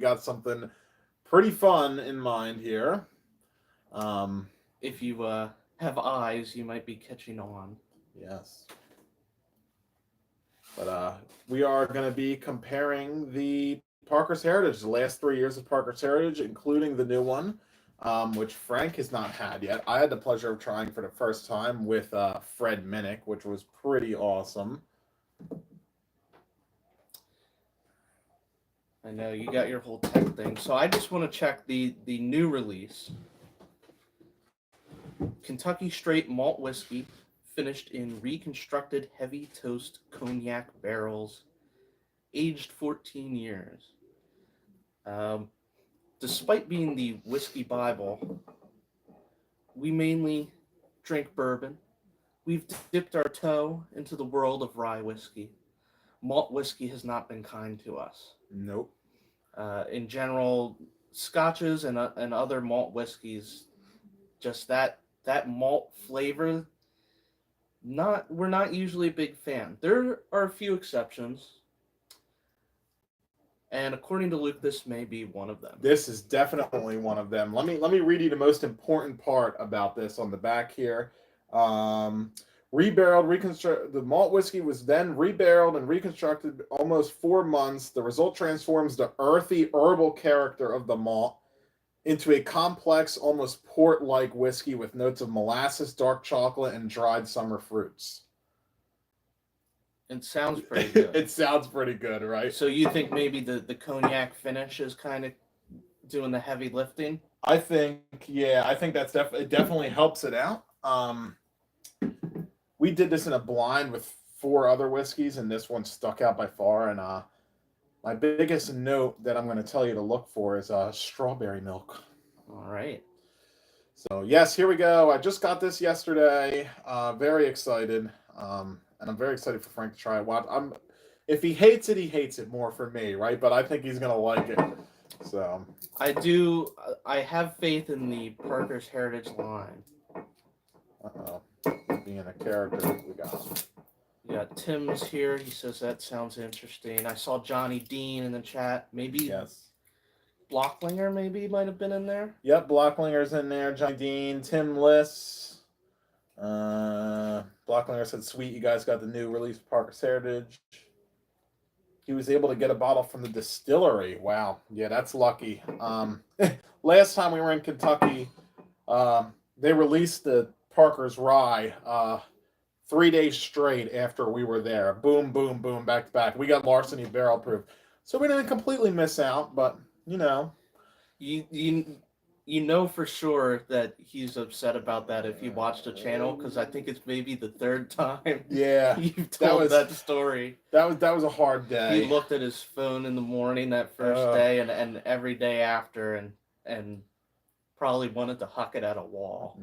got something pretty fun in mind here. If you have eyes, you might be catching on. Yes. But we are going to be comparing the Parker's Heritage, the last 3 years of Parker's Heritage, including the new one, which Frank has not had yet. I had the pleasure of trying for the first time with Fred Minnick, which was pretty awesome. I know you got your whole tech thing, so I just want to check the new release. Kentucky Straight Malt Whiskey, finished in reconstructed heavy toast cognac barrels, aged 14 years. Um, Despite being the whiskey Bible, we mainly drink bourbon. We've dipped our toe into the world of rye whiskey. Malt whiskey has not been kind to us. Nope. In general, scotches and other malt whiskeys, just that malt flavor. We're not usually a big fan. There are a few exceptions, and according to Luke, this may be one of them. This is definitely one of them. Let me read you the most important part about this on the back here. Rebarreled, the malt whiskey was then rebarreled and reconstructed almost 4 months. The result transforms the earthy herbal character of the malt into a complex, almost port-like whiskey with notes of molasses, dark chocolate, and dried summer fruits. It sounds pretty good. It sounds pretty good, right? So you think maybe the cognac finish is kind of doing the heavy lifting? I think that's it definitely helps it out. We did this in a blind with 4 other whiskeys, and this one stuck out by far. And my biggest note that I'm going to tell you to look for is strawberry milk. All right. So yes, here we go. I just got this yesterday. Very excited, and I'm very excited for Frank to try it. If he hates it more for me, right? But I think he's going to like it. So I have faith in the Parker's Heritage line. Being a character, we got. Yeah, Tim's here. He says that sounds interesting. I saw Johnny Dean in the chat. Maybe Yes. Blocklinger maybe might have been in there. Yep, Blocklinger's in there. Johnny Dean, Tim Liss. Blocklinger said, "Sweet, you guys got the new release of Parker's Heritage." He was able to get a bottle from the distillery. Wow, yeah, that's lucky. Last time we were in Kentucky, they released the Parker's Rye 3 days straight after we were there. Boom, boom, boom, back to back. We got Larceny barrel proof, so we didn't completely miss out. But you know for sure that he's upset about that if you watch the channel, because I think it's maybe the 3rd time. Yeah, you've told that story. That was a hard day. He looked at his phone in the morning that first day and every day after, and probably wanted to huck it at a wall.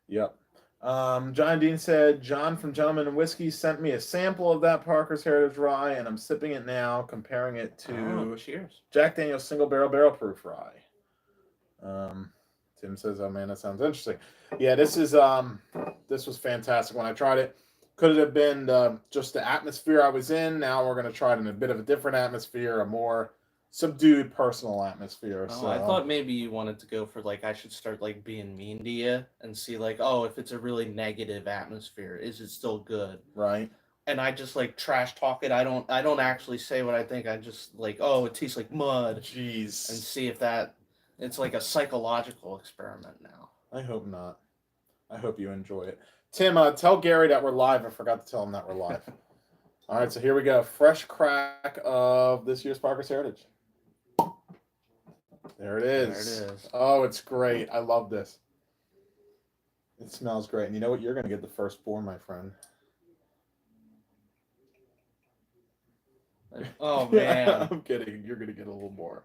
Yep. John Dean said, "John from Gentleman and Whiskey sent me a sample of that Parker's Heritage Rye, and I'm sipping it now, comparing it to cheers. Jack Daniel's Single Barrel Proof Rye." Tim says, "Oh man, that sounds interesting." Yeah, this was fantastic when I tried it. Could it have been just the atmosphere I was in? Now we're going to try it in a bit of a different atmosphere, a more subdued personal atmosphere. Oh, so I thought maybe you wanted to go for I should start being mean to you and see if it's a really negative atmosphere, is it still good? Right. And I just trash talk it. I don't actually say what I think. I just it tastes like mud. Jeez. And see if it's like a psychological experiment now. I hope not. I hope you enjoy it. Tim, tell Gary that we're live. I forgot to tell him that we're live. All right, so here we go. Fresh crack of this year's Parker's Heritage. There it is. There it is. Oh, it's great. I love this. It smells great. And you know what? You're going to get the first pour, my friend. Oh, man. I'm kidding. You're going to get a little more.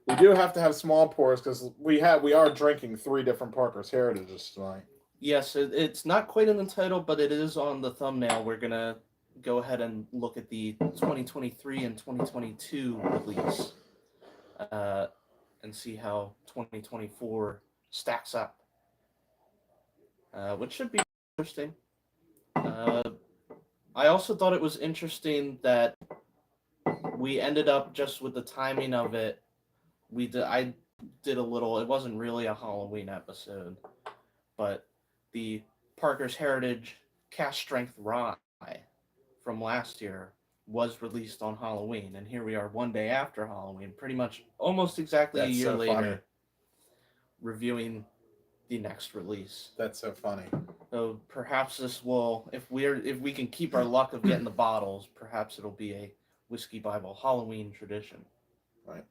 We do have to have small pours because we are drinking 3 different Parker's Heritages tonight. Yes, it's not quite in the title, but it is on the thumbnail. We're going to go ahead and look at the 2023 and 2022 release and see how 2024 stacks up, which should be interesting. I also thought it was interesting that we ended up just with the timing of it. I did a little. It wasn't really a Halloween episode, but the Parker's Heritage Cast Strength Rye from last year was released on Halloween, and here we are one day after Halloween, pretty much almost exactly a That's year so later, funny. reviewing the next release. That's so funny. So perhaps this will, if we can keep our luck of getting the bottles, perhaps it'll be a Whiskey Bible Halloween tradition. Right.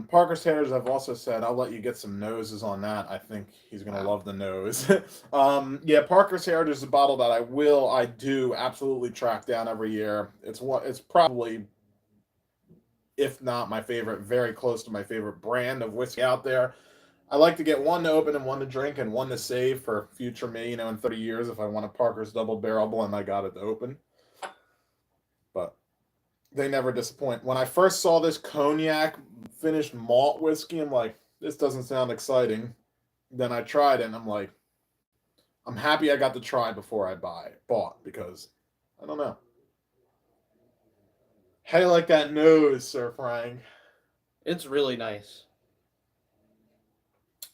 Parker's Heritage, I've also said, I'll let you get some noses on that. I think he's going to love the nose. Yeah, Parker's Heritage is a bottle that I do absolutely track down every year. It's probably, if not my favorite, very close to my favorite brand of whiskey out there. I like to get one to open and one to drink and one to save for future me, in 30 years if I want a Parker's Double Barrel blend, I got it to open. But they never disappoint. When I first saw this cognac finished malt whiskey, I'm like, this doesn't sound exciting. Then I tried it, and I'm like, I'm happy I got to try before I bought, because I don't know. How do you like that nose, Sir Frank? It's really nice.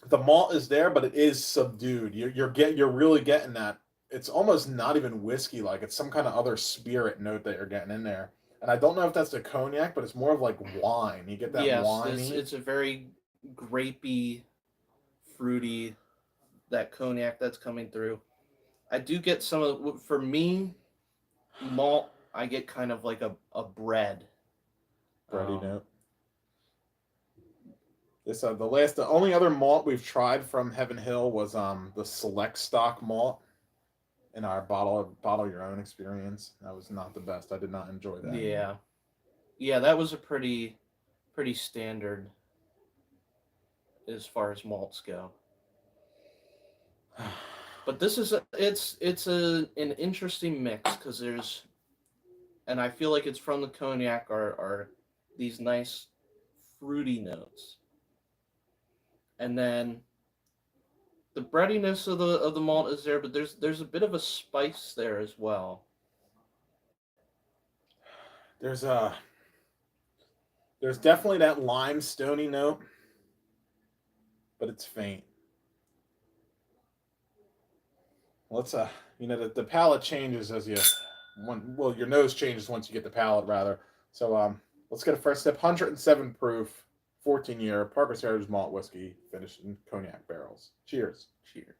The malt is there, but it is subdued. You're really getting that. It's almost not even whiskey like. It's some kind of other spirit note that you're getting in there. And I don't know if that's the cognac, but it's more of like wine. You get that Yes, winey. it's a very grapey, fruity, that cognac that's coming through. I do get some of, for me, malt, I get kind of like a bread. Bready note. This the only other malt we've tried from Heaven Hill was the Select Stock malt in our bottle your own experience. That was not the best. I did not enjoy that. Yeah, that was a pretty standard as far as malts go. But this is an interesting mix, because there's, and I feel like it's from the cognac, are these nice fruity notes, and then the breadiness of the malt is there, but there's a bit of a spice there as well. There's definitely that limestoney note, but it's faint. Let's the palate changes as your nose changes once you get the palate, rather. So let's get a first sip. 107 proof, 14-year Parker's Heritage malt whiskey finished in cognac barrels. Cheers. Cheers.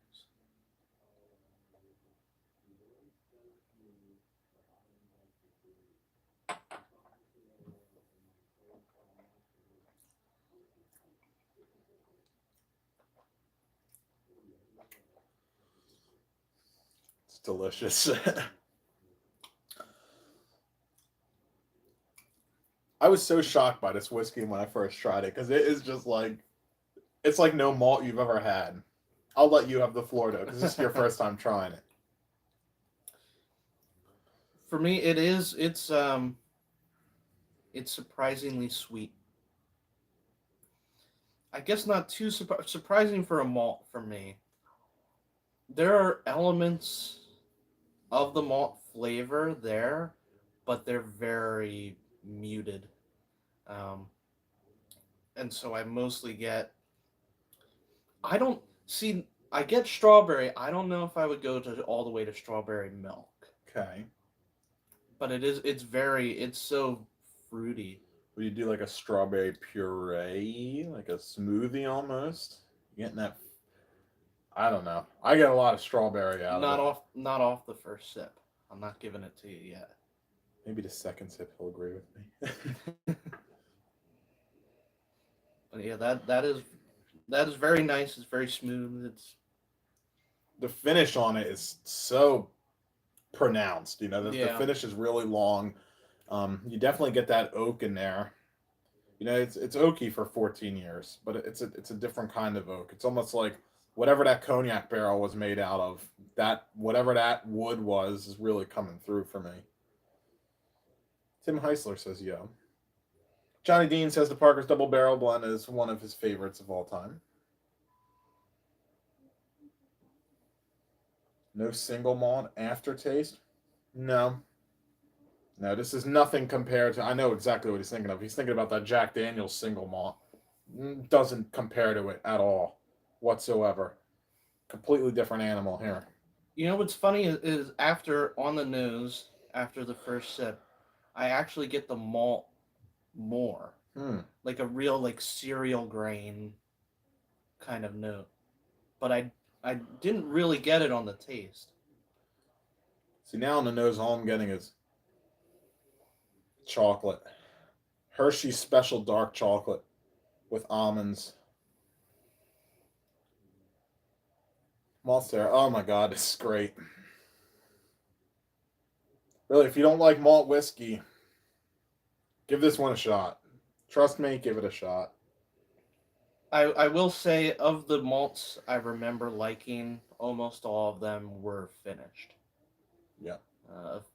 It's delicious. I was so shocked by this whiskey when I first tried it, because it is just like, it's like no malt you've ever had. I'll let you have the floor, though, because this is your first time trying it. For me, it's surprisingly sweet. I guess not too surprising for a malt for me. There are elements of the malt flavor there, but they're very muted. And so I mostly get, I get strawberry. I don't know if I would go all the way to strawberry milk. Okay. But it's so fruity. Would you do like a strawberry puree, like a smoothie almost? Getting that, I don't know. I get a lot of strawberry out of it. Not off the first sip. I'm not giving it to you yet. Maybe the second sip he'll agree with me. But yeah, that is very nice. It's very smooth. It's the finish on it is so pronounced. The finish is really long. You definitely get that oak in there. It's oaky for 14 years, but it's a different kind of oak. It's almost like whatever that cognac barrel was made out of, that whatever that wood was is really coming through for me. Tim Heisler says, yo. Johnny Dean says the Parker's Double Barrel Blend is one of his favorites of all time. No single malt aftertaste? No. No, this is nothing compared to. I know exactly what he's thinking of. He's thinking about that Jack Daniel's single malt. Doesn't compare to it at all, whatsoever. Completely different animal here. You know what's funny is after on the nose, after the first sip, I actually get the malt more, Hmm. like a real like cereal grain kind of note. But I didn't really get it on the taste. See, now on the nose, all I'm getting is chocolate. Hershey's special dark chocolate with almonds. Malt there. Oh my god, this is great. Really, if you don't like malt whiskey, give this one a shot. Trust me, give it a shot. I will say of the malts I remember liking, almost all of them were finished. Yeah.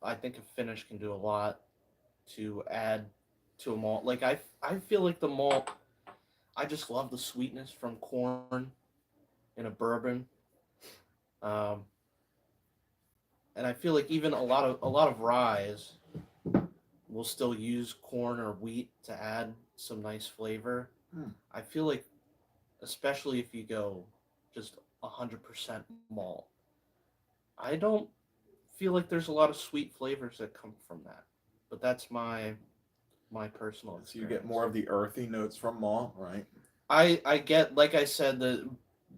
I think a finish can do a lot to add to a malt. Like I feel like the malt. I just love the sweetness from corn in a bourbon, um, and I feel like even a lot of ryes will still use corn or wheat to add some nice flavor. Hmm. I feel like, especially if you go just 100% malt, I don't feel like there's a lot of sweet flavors that come from that. But that's my personal So you experience. get more of the earthy notes from malt, right? I get, like I said, the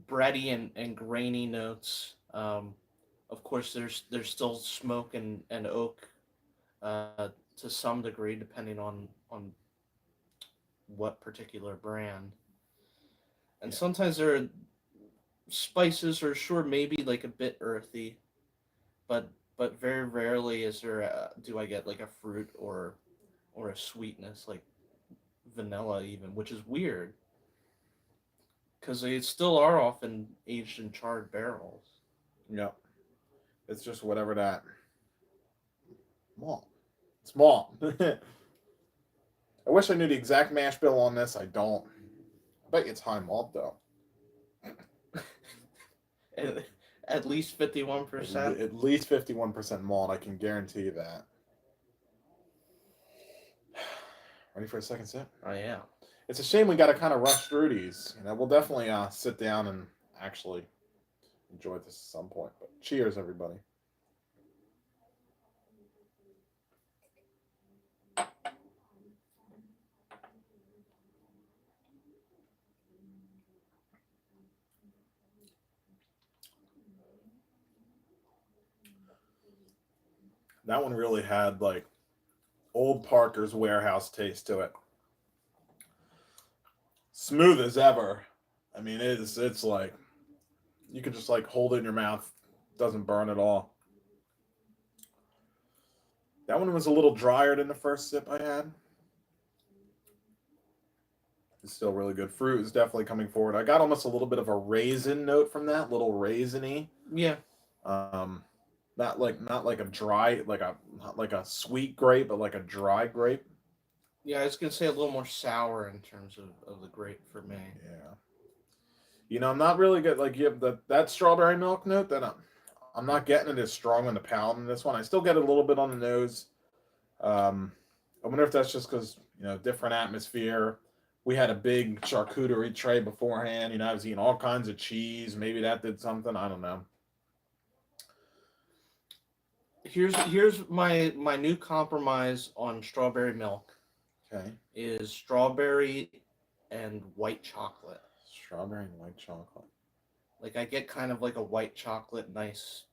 bready and grainy notes. Of course, there's still smoke and oak to some degree, depending on what particular brand. And Yeah. sometimes there are spices, or sure, maybe like a bit earthy, but very rarely do I get like a fruit or a sweetness like vanilla even, which is weird because they still are often aged in charred barrels. Yep. It's just whatever that malt. It's malt. I wish I knew the exact mash bill on this. I don't. I bet you it's high malt though. And at least 51%. At least 51% malt. I can guarantee you that. Ready for a second sip? I am. It's a shame we got to kind of rush through these. We'll definitely sit down and actually enjoy this at some point. But cheers, everybody. That one really had like old Parker's Warehouse taste to it. Smooth as ever. I mean, it's like you can just like hold it in your mouth, doesn't burn at all. That one was a little drier than the first sip I had. It's still really good. Fruit is definitely coming forward. I got almost a little bit of a raisin note from that, little raisiny. Yeah. Um, not like a dry not like a sweet grape, but like a dry grape. Yeah, I was gonna say a little more sour in terms of the grape for me. Yeah. I'm not really good. Like you have that strawberry milk note that I'm not getting it as strong on the palate in this one. I still get it a little bit on the nose. I wonder if that's just because different atmosphere. We had a big charcuterie tray beforehand. I was eating all kinds of cheese. Maybe that did something. I don't know. Here's my new compromise on strawberry milk Okay. is strawberry and white chocolate. Strawberry and white chocolate. Like I get kind of like a white chocolate, nice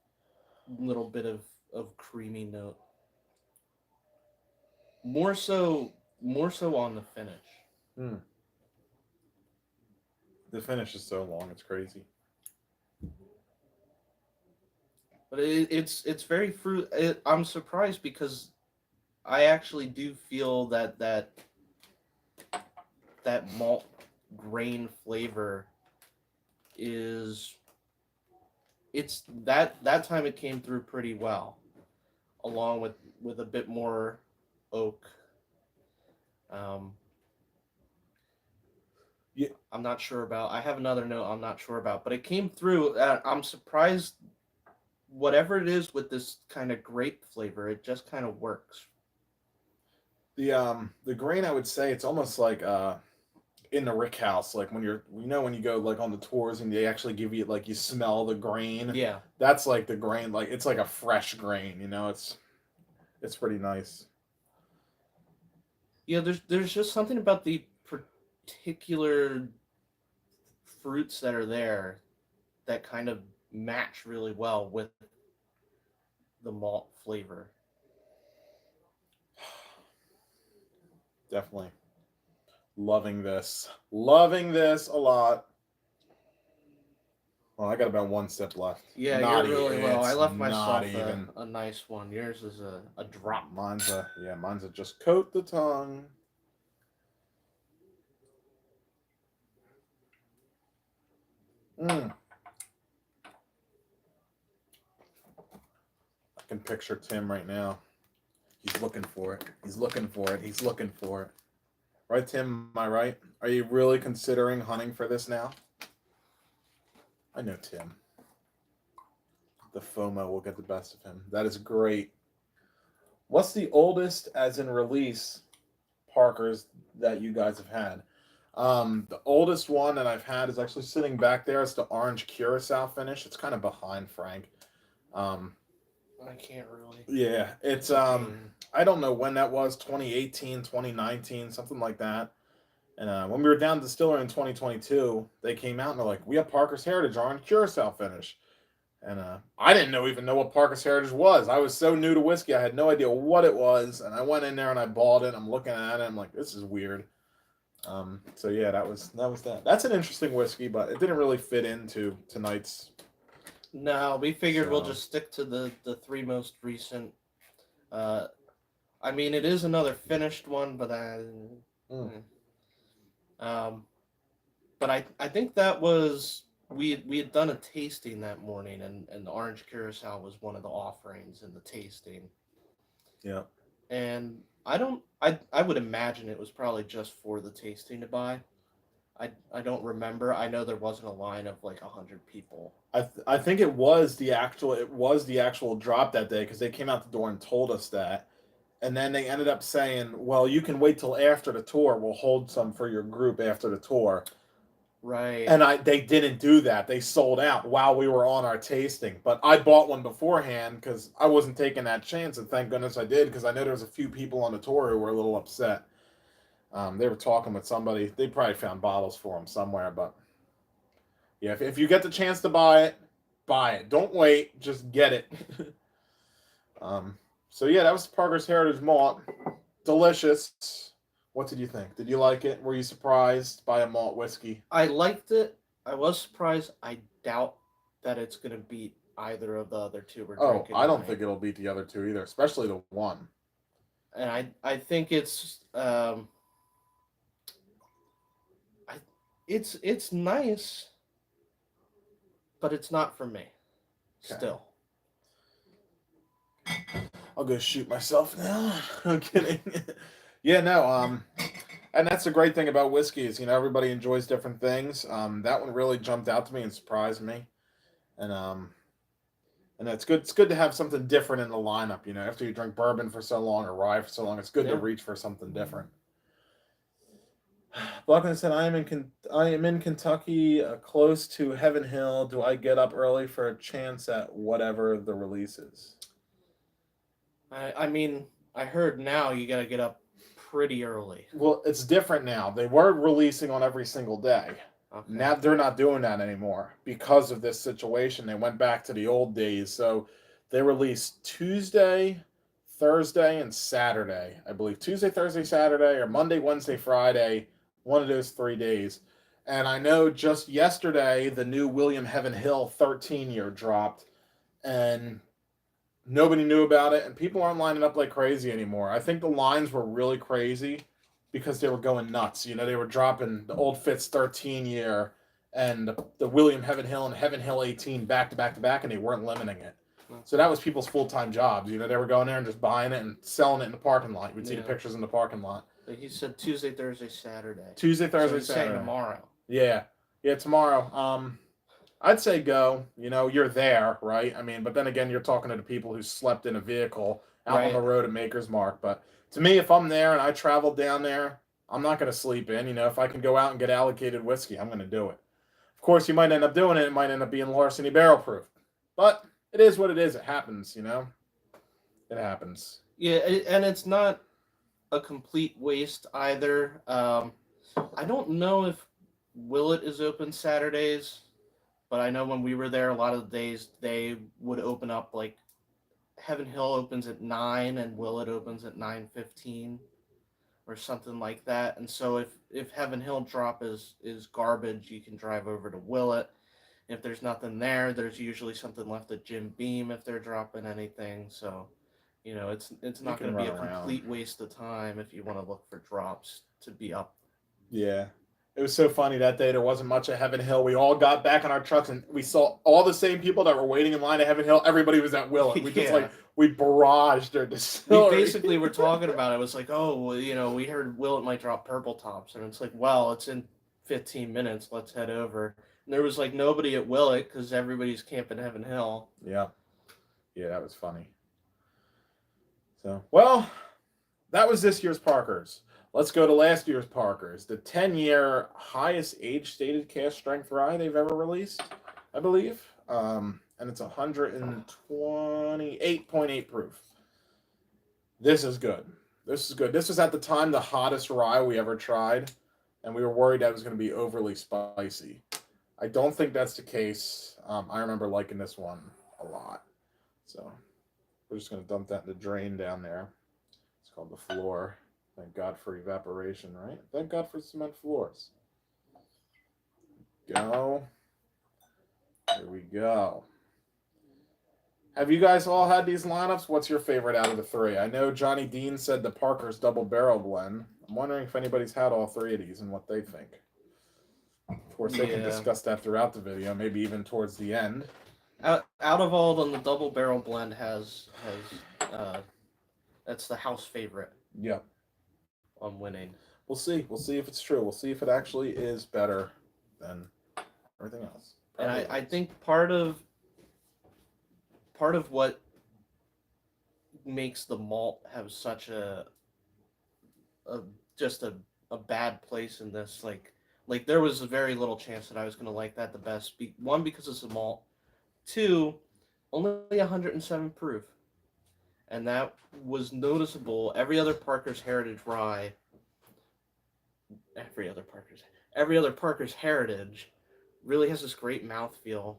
little bit of creamy note. More so on the finish. Hmm. The finish is so long, it's crazy. But it's very fruit. I'm surprised because I actually do feel that malt grain flavor is it's that time it came through pretty well, along with a bit more oak. Um, Yeah. I'm not sure about. I have another note I'm not sure about, but it came through. I'm surprised. Whatever it is with this kind of grape flavor, it just kind of works The grain, I would say it's almost like in the rick house, like when when you go like on the tours and they actually give you like you smell the grain. Yeah. That's like the grain, like it's like a fresh grain, it's pretty nice. Yeah, there's just something about the particular fruits that are there that kind of match really well with the malt flavor. Definitely loving this a lot. Well, I got about one sip left. Yeah, Not you're really low. I it's left not myself even. a nice one. Yours is a drop. Mine's a just coat the tongue. Mm. I can picture Tim right now. He's looking for it. He's looking for it. He's looking for it. Right, Tim? Am I right? Are you really considering hunting for this now? I know Tim. The FOMO will get the best of him. That is great. What's the oldest, as in release, Parkers that you guys have had? The oldest one that I've had is actually sitting back there. It's the orange curacao finish. It's kind of behind Frank. I can't really. Yeah, it's I don't know when that was, 2018, 2019, something like that. And when we were down at the distillery in 2022, they came out and they're like, "We have Parker's Heritage Orange Curacao finish." And I didn't even know what Parker's Heritage was. I was so new to whiskey, I had no idea what it was. And I went in there and I bought it. I'm looking at it. I'm like, this is weird. So yeah, that was that. That's an interesting whiskey, but it didn't really fit into tonight's. No, we figured we'll So- just stick to the three most recent. I mean, it is another finished one, but I think that was we had done a tasting that morning, and the orange curacao was one of the offerings in the tasting. Yeah. And I would imagine it was probably just for the tasting to buy. I don't remember. I know there wasn't a line of like 100 people. I think it was the actual drop that day because they came out the door and told us that. And then they ended up saying, "Well, you can wait till after the tour. We'll hold some for your group after the tour." Right. And they didn't do that. They sold out while we were on our tasting. But I bought one beforehand because I wasn't taking that chance, and thank goodness I did because I know there was a few people on the tour who were a little upset. They were talking with somebody. They probably found bottles for them somewhere. But yeah, if you get the chance to buy it, buy it. Don't wait. Just get it. So yeah, that was Parker's Heritage Malt. Delicious. What did you think? Did you like it? Were you surprised by a malt whiskey? I liked it. I was surprised. I doubt that it's gonna beat either of the other two we're Oh, drinking. I don't tonight. think it'll beat the other two either, especially the one. And I think it's it's nice, but it's not for me. Okay. Still. I'll go shoot myself now. I'm kidding. Yeah, no, and that's the great thing about whiskey is, everybody enjoys different things. That one really jumped out to me and surprised me. And that's good. It's good to have something different in the lineup, after you drink bourbon for so long or rye for so long, it's good to Yeah. reach for something different. Buckland said, I am in Kentucky, close to Heaven Hill. Do I get up early for a chance at whatever the release is? I mean, I heard now you got to get up pretty early. Well, it's different now. They were releasing on every single day. Okay. Now they're not doing that anymore because of this situation. They went back to the old days. So they released Tuesday, Thursday, and Saturday. I believe Tuesday, Thursday, Saturday, or Monday, Wednesday, Friday. One of those 3 days. And I know just yesterday the new William Heaven Hill 13-year dropped, and nobody knew about it, and people aren't lining up like crazy anymore. I think the lines were really crazy because they were going nuts. They were dropping the Old Fitz 13-year and the William Heaven Hill and Heaven Hill 18 back to back to back, and they weren't limiting it. So that was people's full-time jobs. They were going there and just buying it and selling it in the parking lot. We'd see the pictures in the parking lot. Like you said, Tuesday, Thursday, Saturday. Tuesday, Thursday, so he's saying Saturday. tomorrow. Yeah, tomorrow. I'd say go. You're there, right? I mean, but then again, you're talking to the people who slept in a vehicle out on the road at Maker's Mark. But To me, if I'm there and I travel down there, I'm not going to sleep in. You know, if I can go out and get allocated whiskey, I'm going to do it. Of course, you might end up doing it. It might end up being larceny barrel proof, but it is what it is. It happens. You know, it happens. Yeah, and it's not a complete waste either. I don't know if Willet is open Saturdays, but I know when we were there, a lot of the days they would open up like Heaven Hill opens at 9 and Willet opens at 9:15 or something like that. And so if Heaven Hill drop is garbage, you can drive over to Willet. If there's nothing there, there's usually something left at Jim Beam if they're dropping anything. So, it's not going to be a complete waste of time if you want to look for drops to be up. Yeah. It was so funny that day. There wasn't much at Heaven Hill. We all got back in our trucks and we saw all the same people that were waiting in line at Heaven Hill. Everybody was at Willet. We just we barraged their distillery. We basically were talking about it. It was like, oh, well, we heard Willet might drop Purple Tops. And it's like, well, it's in 15 minutes. Let's head over. And there was like nobody at Willet because everybody's camping Heaven Hill. Yeah. Yeah, that was funny. So, well, that was this year's Parkers. Let's go to last year's Parkers. The 10-year highest age stated cask strength rye they've ever released, I believe. And it's 128.8 proof. This is good. This is good. This was at the time the hottest rye we ever tried, and we were worried that it was going to be overly spicy. I don't think that's the case. I remember liking this one a lot. So we're just going to dump that in the drain down there. It's called the floor. Thank God for evaporation, right? Thank God for cement floors. Go. Here we go. Have you guys all had these lineups? What's your favorite out of the three? I know Johnny Dean said the Parker's Double Barrel Blend. I'm wondering if anybody's had all three of these and what they think. Of course, they can discuss that throughout the video, maybe even towards the end. Out of all of them, the Double Barrel Blend has that's the house favorite. Yep. On winning. We'll see. We'll see if it's true. We'll see if it actually is better than everything else. Probably. And I think part of what makes the malt have such a bad place in this, like there was a very little chance that I was going to like that the best. One, because it's a malt. Two, only 107 proof. And that was noticeable. Every other Parker's Heritage rye, every other Parker's Heritage really has this great mouthfeel,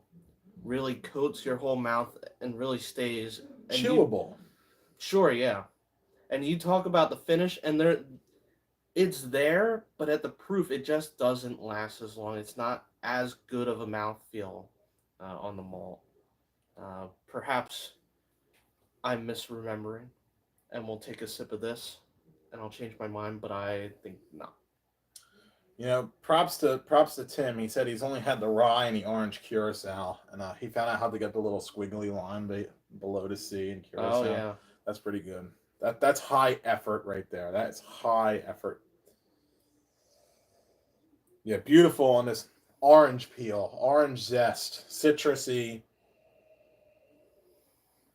really coats your whole mouth and really stays. And chewable. Sure, yeah. And you talk about the finish, and it's there, but at the proof, it just doesn't last as long. It's not as good of a mouthfeel on the malt. Perhaps I'm misremembering, and we'll take a sip of this, and I'll change my mind, but I think not. You know, props to Tim. He said he's only had the rye and the orange curacao, and he found out how to get the little squiggly line below the C in curacao. Oh yeah, that's pretty good. That's high effort right there. That's high effort. Yeah, beautiful on this orange peel, orange zest, citrusy.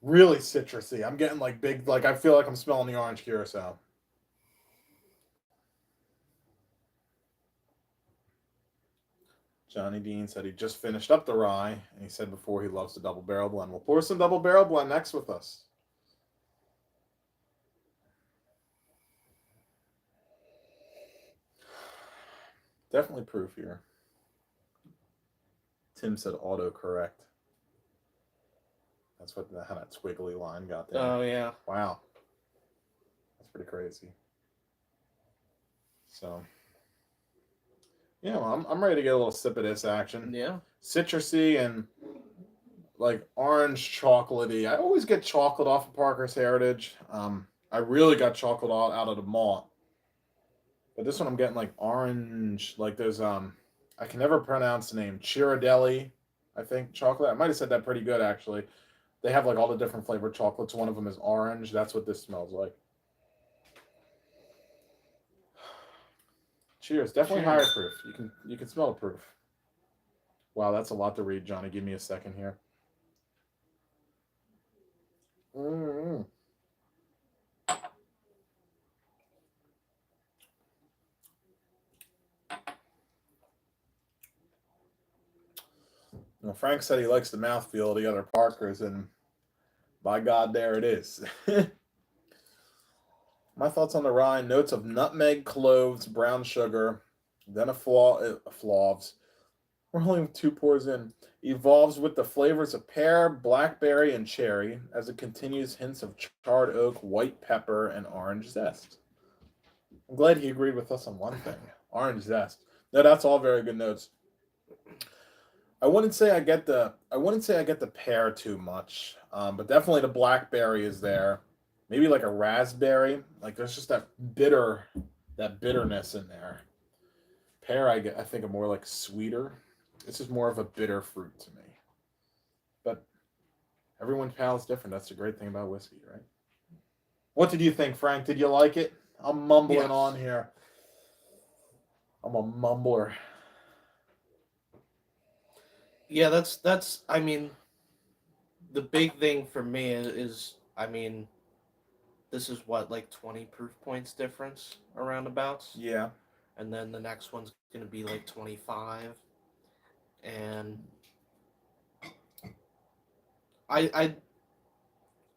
Really citrusy. I'm getting like big, like I feel like I'm smelling the orange curacao. Johnny Dean said he just finished up the rye, and he said before he loves the Double Barrel Blend. We'll pour some Double Barrel Blend next with us. Definitely proof here. Tim said autocorrect. That's how that squiggly line got there. Oh yeah. Wow. That's pretty crazy. So, yeah, well, I'm ready to get a little sip of this action. Yeah. Citrusy and like orange chocolatey. I always get chocolate off of Parker's Heritage. I really got chocolate out of the malt. But this one I'm getting like orange, like there's I can never pronounce the name. Ghirardelli, I think, chocolate. I might have said that pretty good actually. They have like all the different flavored chocolates. One of them is orange. That's what this smells like. Cheers. Definitely higher proof. You can smell the proof. Wow, that's a lot to read, Johnny. Give me a second here. Well, Frank said he likes the mouthfeel of the other Parkers, and by God, there it is. My thoughts on the rye: notes of nutmeg, cloves, brown sugar, then flaws. We're only 2 pours in. Evolves with the flavors of pear, blackberry, and cherry, as it continues hints of charred oak, white pepper, and orange zest. I'm glad he agreed with us on one thing: orange zest. No, that's all very good notes. I wouldn't say I get the pear too much, but definitely the blackberry is there. Maybe like a raspberry. Like there's just that bitterness in there. Pear, I think, are more like sweeter. This is more of a bitter fruit to me. But everyone's palate's different. That's the great thing about whiskey, right? What did you think, Frank? Did you like it? I'm mumbling Yes. on here. I'm a mumbler. Yeah, that's. I mean, the big thing for me is I mean, this is what, like 20 proof points difference around abouts, Yeah. and then the next one's gonna be like 25, and I I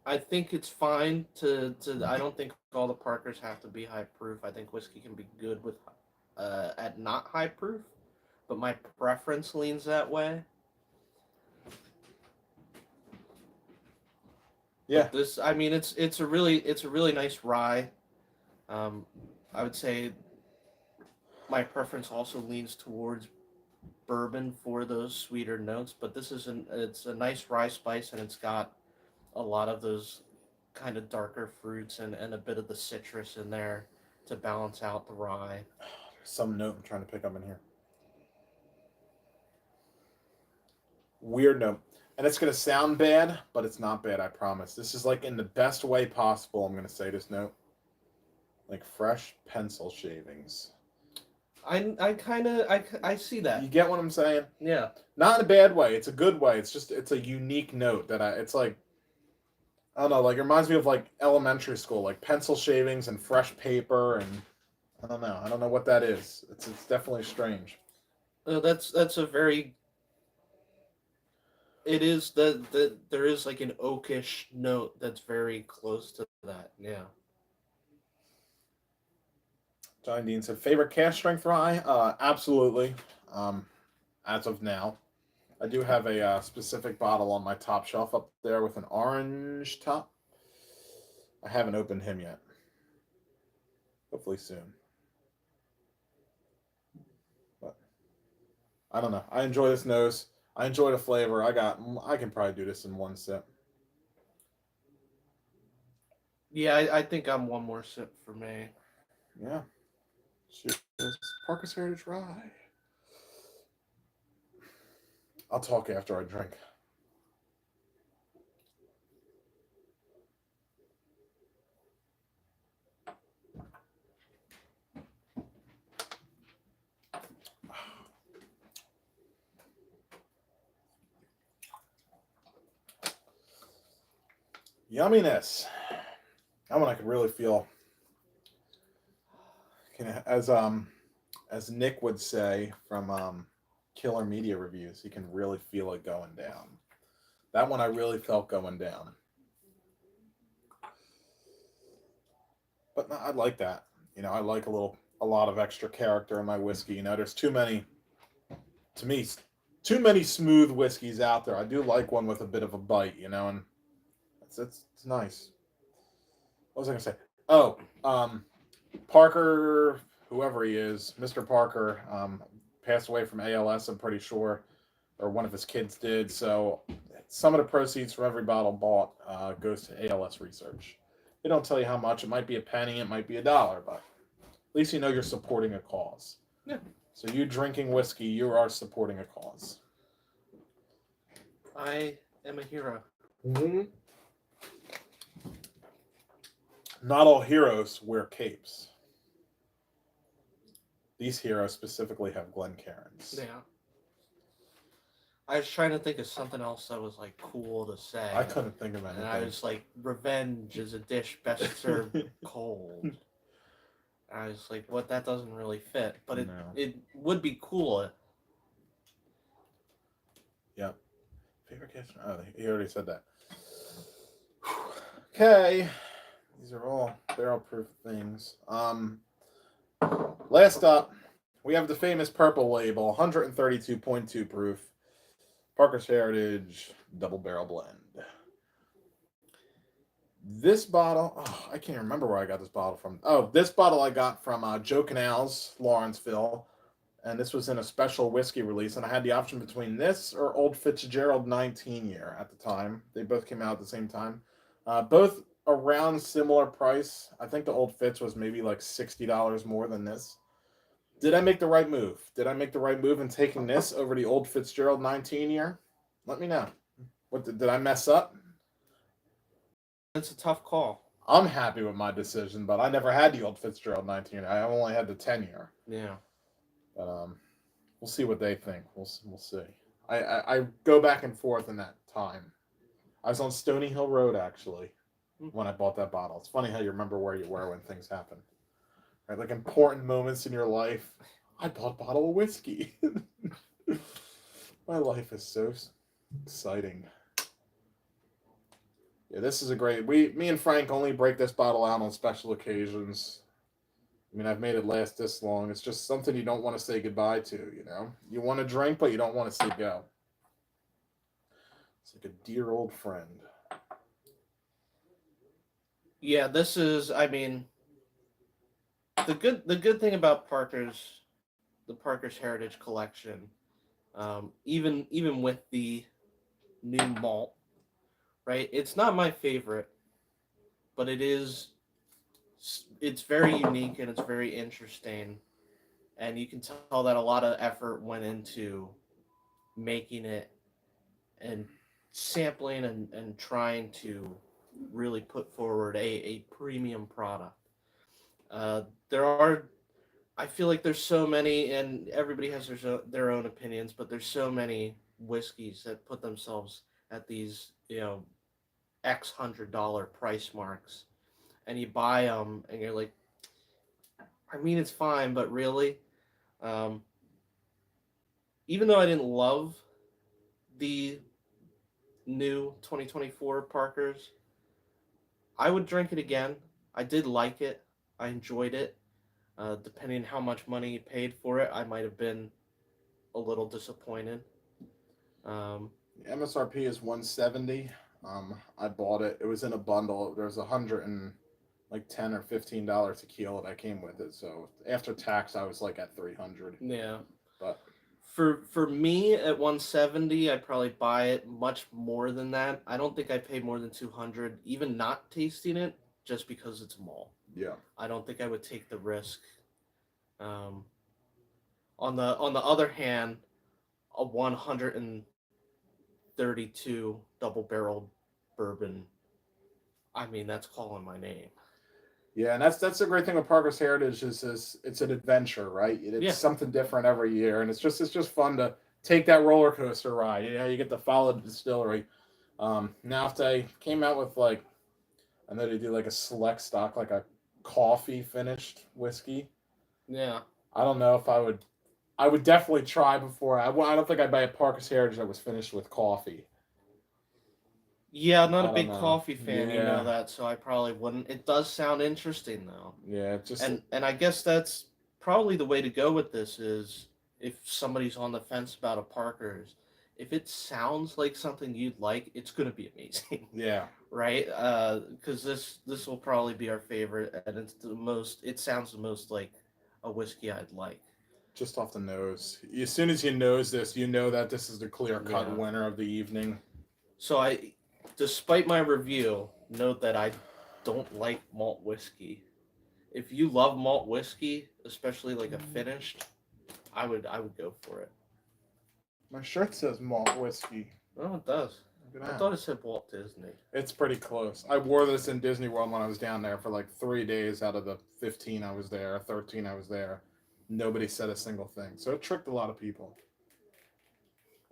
I think it's fine to. I don't think all the Parkers have to be high proof. I think whiskey can be good with at not high proof, but my preference leans that way. Yeah. But this, I mean, it's a really nice rye. Um, I would say my preference also leans towards bourbon for those sweeter notes, but it's a nice rye spice, and it's got a lot of those kind of darker fruits and a bit of the citrus in there to balance out the rye. There's some note I'm trying to pick up in here. Weird note. And it's going to sound bad, but it's not bad, I promise. This is like in the best way possible, I'm going to say this note. Like fresh pencil shavings. I kind of I see You that. get what I'm saying? Yeah. Not in a bad way. It's a good way. It's a unique note it's like, I don't know, like it reminds me of like elementary school, like pencil shavings and fresh paper, and I don't know. I don't know what that is. It's definitely strange. That's a very it is the there is like an oakish note that's very close to that. Yeah. John Dean said, favorite cast strength rye? Absolutely. Um, as of now. I do have a specific bottle on my top shelf up there with an orange top. I haven't opened him yet. Hopefully soon. But I don't know. I enjoy this nose. I enjoy the flavor. I can probably do this in one sip. Yeah, I think I'm one more sip for me. Yeah. Cheers. Parker's Heritage Rye. I'll talk after I drink. Yumminess. That one I could really feel. As Nick would say from Killer Media Reviews, he can really feel it going down. That one I really felt going down. But no, I like that. I like a lot of extra character in my whiskey. There's to me, too many smooth whiskeys out there. I do like one with a bit of a bite, and it's nice. What was I gonna say? Oh, Parker, whoever he is, Mr. Parker, passed away from ALS, I'm pretty sure, or one of his kids did. So some of the proceeds from every bottle bought goes to ALS research. They don't tell you how much. It might be a penny, it might be $1, but at least you know you're supporting a cause. Yeah. So you drinking whiskey, you are supporting a cause. I am a hero. Mm-hmm. Not all heroes wear capes. These heroes specifically have Glencairns. Yeah. I was trying to think of something else that was like cool to say. I couldn't think of anything. And I was like, revenge is a dish best served cold. I was like, what? That doesn't really fit, but it would be cool. Yep. Favorite case? Oh, he already said that. Okay. These are all barrel proof things. Last up, we have the famous purple label, 132.2 proof, Parker's Heritage Double Barrel Blend. This bottle, oh, I can't remember where I got this bottle from. Oh, this bottle I got from Joe Canals, Lawrenceville, and this was in a special whiskey release, and I had the option between this or Old Fitzgerald 19 year at the time. They both came out at the same time. Both around similar price. I think the Old Fitz was maybe like $60 more than this. Did I make the right move? Did I make the right move in taking this over the Old Fitzgerald 19 year? Let me know. What did I mess up? It's a tough call. I'm happy with my decision, but I never had the Old Fitzgerald 19. I only had the 10 year. Yeah. But we'll see what they think. We'll see. I go back and forth in that time. I was on Stony Hill Road actually when I bought that bottle. It's funny how you remember where you were when things happen. Right, like important moments in your life. I bought a bottle of whiskey. My life is so exciting. Yeah, this is a great. Me and Frank only break this bottle out on special occasions. I mean, I've made it last this long. It's just something you don't want to say goodbye to, you know? You want to drink, but you don't want to say go. It's like a dear old friend. Yeah, this is, I mean, the good thing about the Parker's Heritage Collection, even with the new malt, right? It's not my favorite, but it's very unique and it's very interesting, and you can tell that a lot of effort went into making it and sampling and trying to really put forward a premium product. I feel like there's so many, and everybody has their own opinions, but there's so many whiskeys that put themselves at these, X $100 price marks, and you buy them, and you're like, I mean, it's fine, but really, um, even though I didn't love the new 2024 Parkers, I would drink it again. I did like it. I enjoyed it. Depending on how much money you paid for it, I might have been a little disappointed. The MSRP is 170. I bought it. It was in a bundle. There's $110 or $15 tequila that came with it. So after tax, I was like at 300. Yeah. But for me at 170, I'd probably buy it much more than that. I don't think I paid more than 200, even not tasting it, just because it's malt. yeah. I don't think I would take the risk. On the other hand, a 132 double barreled bourbon, I mean, that's calling my name. Yeah, and that's the great thing with Parker's Heritage is it's an adventure, right? It's something different every year, and it's just fun to take that roller coaster ride. You know, you get to follow the distillery. Now if they came out with I know they do like a select stock, like a coffee finished whiskey. Yeah. I don't know if I would. I would definitely try before. I don't think I'd buy a Parker's Heritage that was finished with coffee. Yeah, I'm not I a big don't know. coffee fan, you know Yeah. that, so I probably wouldn't. It does sound interesting though. Yeah, just And I guess that's probably the way to go with this is if somebody's on the fence about a Parker's, if it sounds like something you'd like, it's gonna be amazing. yeah. Right? Because this will probably be our favorite, and it sounds the most like a whiskey I'd like. Just off the nose. As soon as you nose this, you know that this is the clear cut Yeah. winner of the evening. So despite my review, note that I don't like malt whiskey. If you love malt whiskey, especially like a finished, I would go for it. My shirt says malt whiskey. Oh, it does. Look at I that. thought it said Walt Disney. It's pretty close. I wore this in Disney World when I was down there for like 3 days out of the 15 I was there, 13 I was there. Nobody said a single thing. So it tricked a lot of people.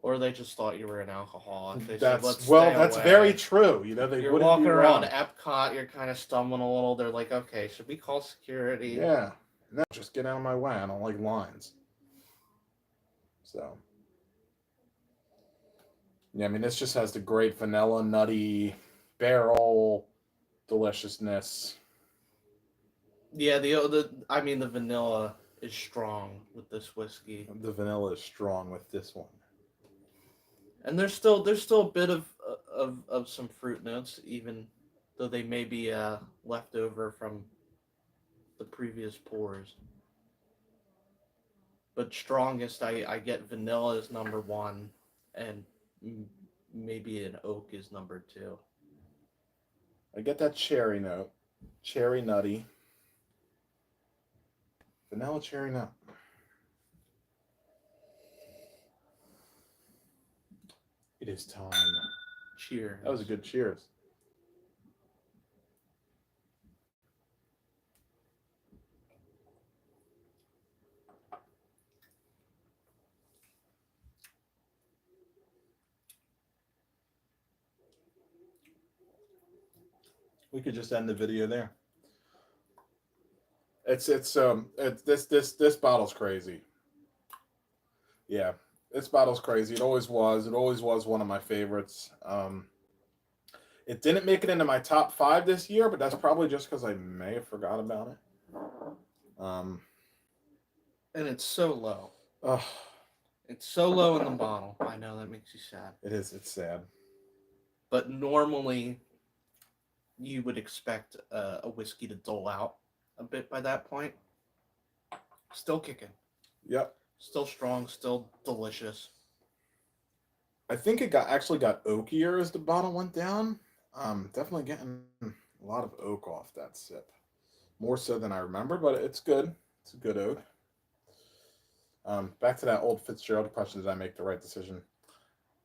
Or they just thought you were an alcoholic. They said, That's "Let's well, stay that's away." very true. You know, they You're wouldn't walking be around wrong. Epcot, you're kind of stumbling a little. They're like, okay, should we call security? Yeah. No, just get out of my way. I don't like lines. So Yeah, I mean, this just has the great vanilla, nutty barrel deliciousness. Yeah, the vanilla is strong with this whiskey, The vanilla is strong with this one. and there's still a bit of some fruit notes, even though they may be left over from the previous pours. But strongest, I get vanilla is number one, and m- maybe an oak is number two. I get that cherry note, cherry nutty, vanilla cherry nut. It is time. Cheers. That was a good cheers. We could just end the video there. This bottle's crazy. Yeah, this bottle's crazy. It always was. It always was one of my favorites. It didn't make it into my top 5 this year, but that's probably just because I may have forgot about it. Um, And it's so low. oh, It's so low in the bottle. I know that makes you sad. it is. It's sad. But normally, you would expect a whiskey to dull out a bit by that point. Still kicking. Yep. Still strong. Still delicious. I think it actually got oakier as the bottle went down. Definitely getting a lot of oak off that sip, more so than I remember, but it's good. It's a good oak. Back to that old Fitzgerald question: did I make the right decision?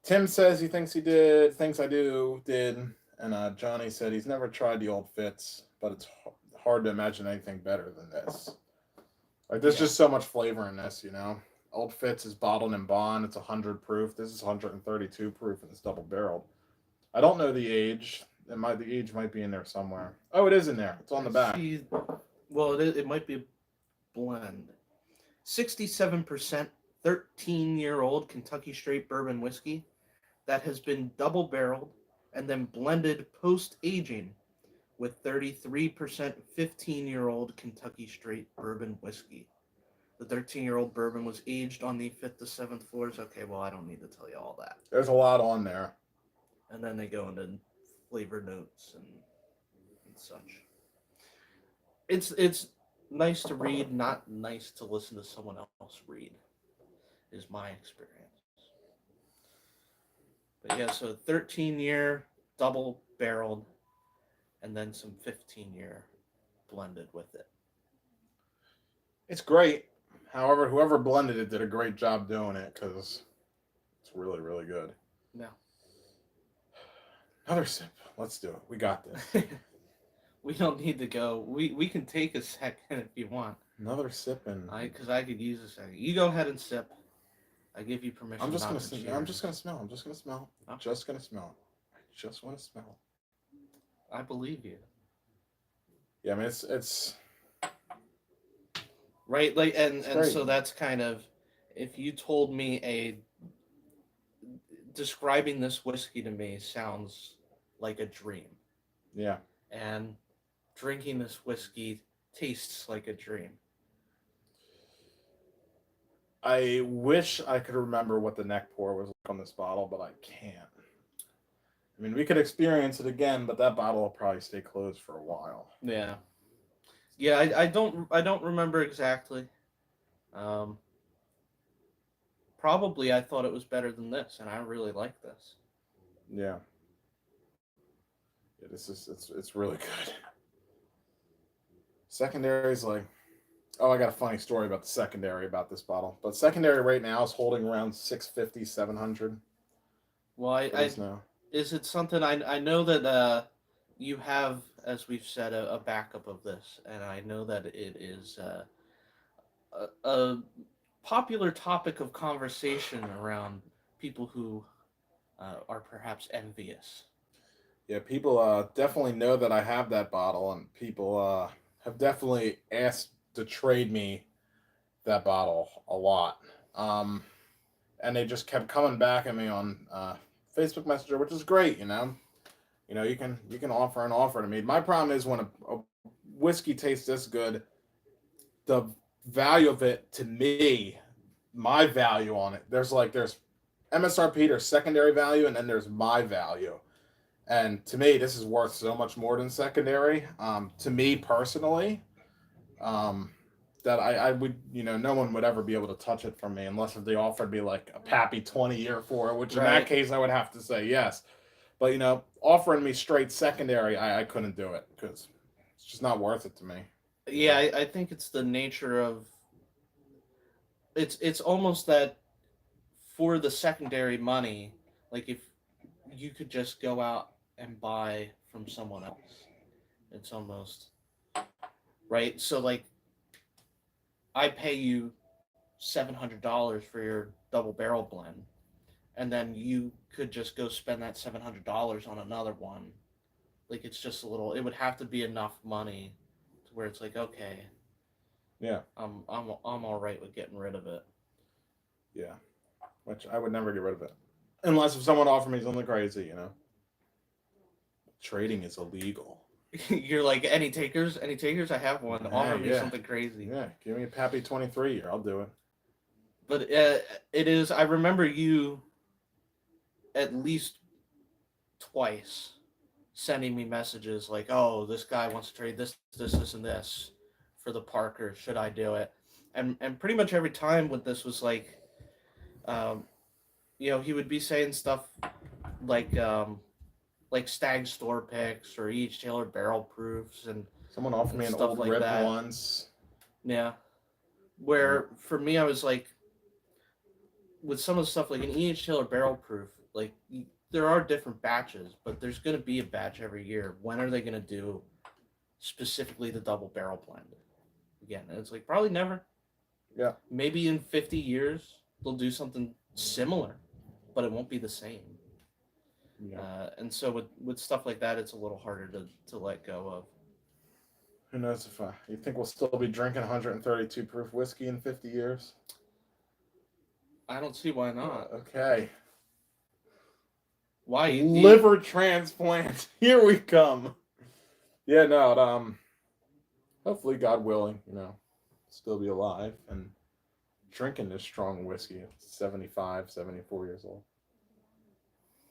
Tim says he thinks he did. Thinks I did. And Johnny said he's never tried the old Fitz, but it's hard to imagine anything better than this. Like there's just so much flavor in this, you know. Old Fitz is bottled in bond. It's 100 proof. This is 132 proof, and it's double barreled. I don't know the age. The age might be in there somewhere. Oh, it is in there. It's on the back. Well, it might be a blend. 67% 13-year-old Kentucky straight bourbon whiskey that has been double barreled and then blended post aging with 33% 15-year-old Kentucky straight bourbon whiskey. The 13-year-old bourbon was aged on the 5th to 7th floors. Okay, well, I don't need to tell you all that. There's a lot on there. And then they go into flavor notes and such. It's nice to read, not nice to listen to someone else read, is my experience. But yeah, so 13-year double barreled, and then some 15-year blended with it. It's great. However, whoever blended it did a great job doing it because it's really, really good. No. Another sip. Let's do it. We got this. We don't need to go. We can take a second if you want. Another sip and Because I could use a second. You go ahead and sip. I give you permission. I'm just not gonna to smell. cheers. I'm just gonna smell. I'm just gonna smell. Okay. Just gonna smell. I just want to smell. I believe you. Yeah, I mean it's Right, like and great. so that's kind of, if you told me describing this whiskey to me sounds like a dream. Yeah. And drinking this whiskey tastes like a dream. I wish I could remember what the neck pour was like on this bottle, but I can't. I mean, we could experience it again, but that bottle will probably stay closed for a while. Yeah. Yeah, I don't remember exactly. Probably I thought it was better than this, and I really like this. Yeah. Yeah, it's really good. Secondary's like, oh, I got a funny story about the secondary about this bottle. But secondary right now is holding around 650, 700. Well, is it something I know that you have, as we've said, a backup of this, and I know that it is a popular topic of conversation around people who are perhaps envious. Yeah, people definitely know that I have that bottle, and people have definitely asked to trade me that bottle a lot. And they just kept coming back at me on Facebook Messenger, which is great. You know, you can offer an offer to me. My problem is when a whiskey tastes this good, the value of it to me, my value on it. There's MSRP, there's secondary value, and then there's my value. And to me, this is worth so much more than secondary. To me personally, that I would, no one would ever be able to touch it from me unless if they offered me like a Pappy 20-year for it, which in that case I would have to say yes. But offering me straight secondary, I couldn't do it because it's just not worth it to me. Yeah, I think it's the nature of it's almost that for the secondary money, like if you could just go out and buy from someone else, it's almost right. So like I pay you $700 for your double barrel blend, and then you could just go spend that $700 on another one. Like it's just a little. It would have to be enough money to where it's like, okay, Yeah, I'm all right with getting rid of it. yeah, which I would never get rid of it unless if someone offered me something crazy. Trading is illegal. You're like, any takers? Any takers? I have one. Offer me Yeah. something crazy. Yeah, give me a Pappy 23-year. I'll do it. But it is. I remember you at least twice sending me messages like, "Oh, this guy wants to trade this, and this for the Parker. Should I do it?" And pretty much every time with this was like, he would be saying stuff like Stag store picks or each Taylor barrel proofs and someone offered me an stuff old like rib that. once. Yeah, where for me I was like, with some of the stuff like an E.H. Taylor barrel proof, like there are different batches, but there's going to be a batch every year. When are they going to do specifically the double barrel blend again? And it's like probably never. Yeah. Maybe in 50 years they'll do something similar, but it won't be the same. Yeah. And so with stuff like that, it's a little harder to let go of. Who knows if you think we'll still be drinking 132 proof whiskey in 50 years? I don't see why not. Okay. Why? Liver transplant. Here we come. Yeah, no, hopefully, God willing, still be alive and drinking this strong whiskey at 75, 74 years old.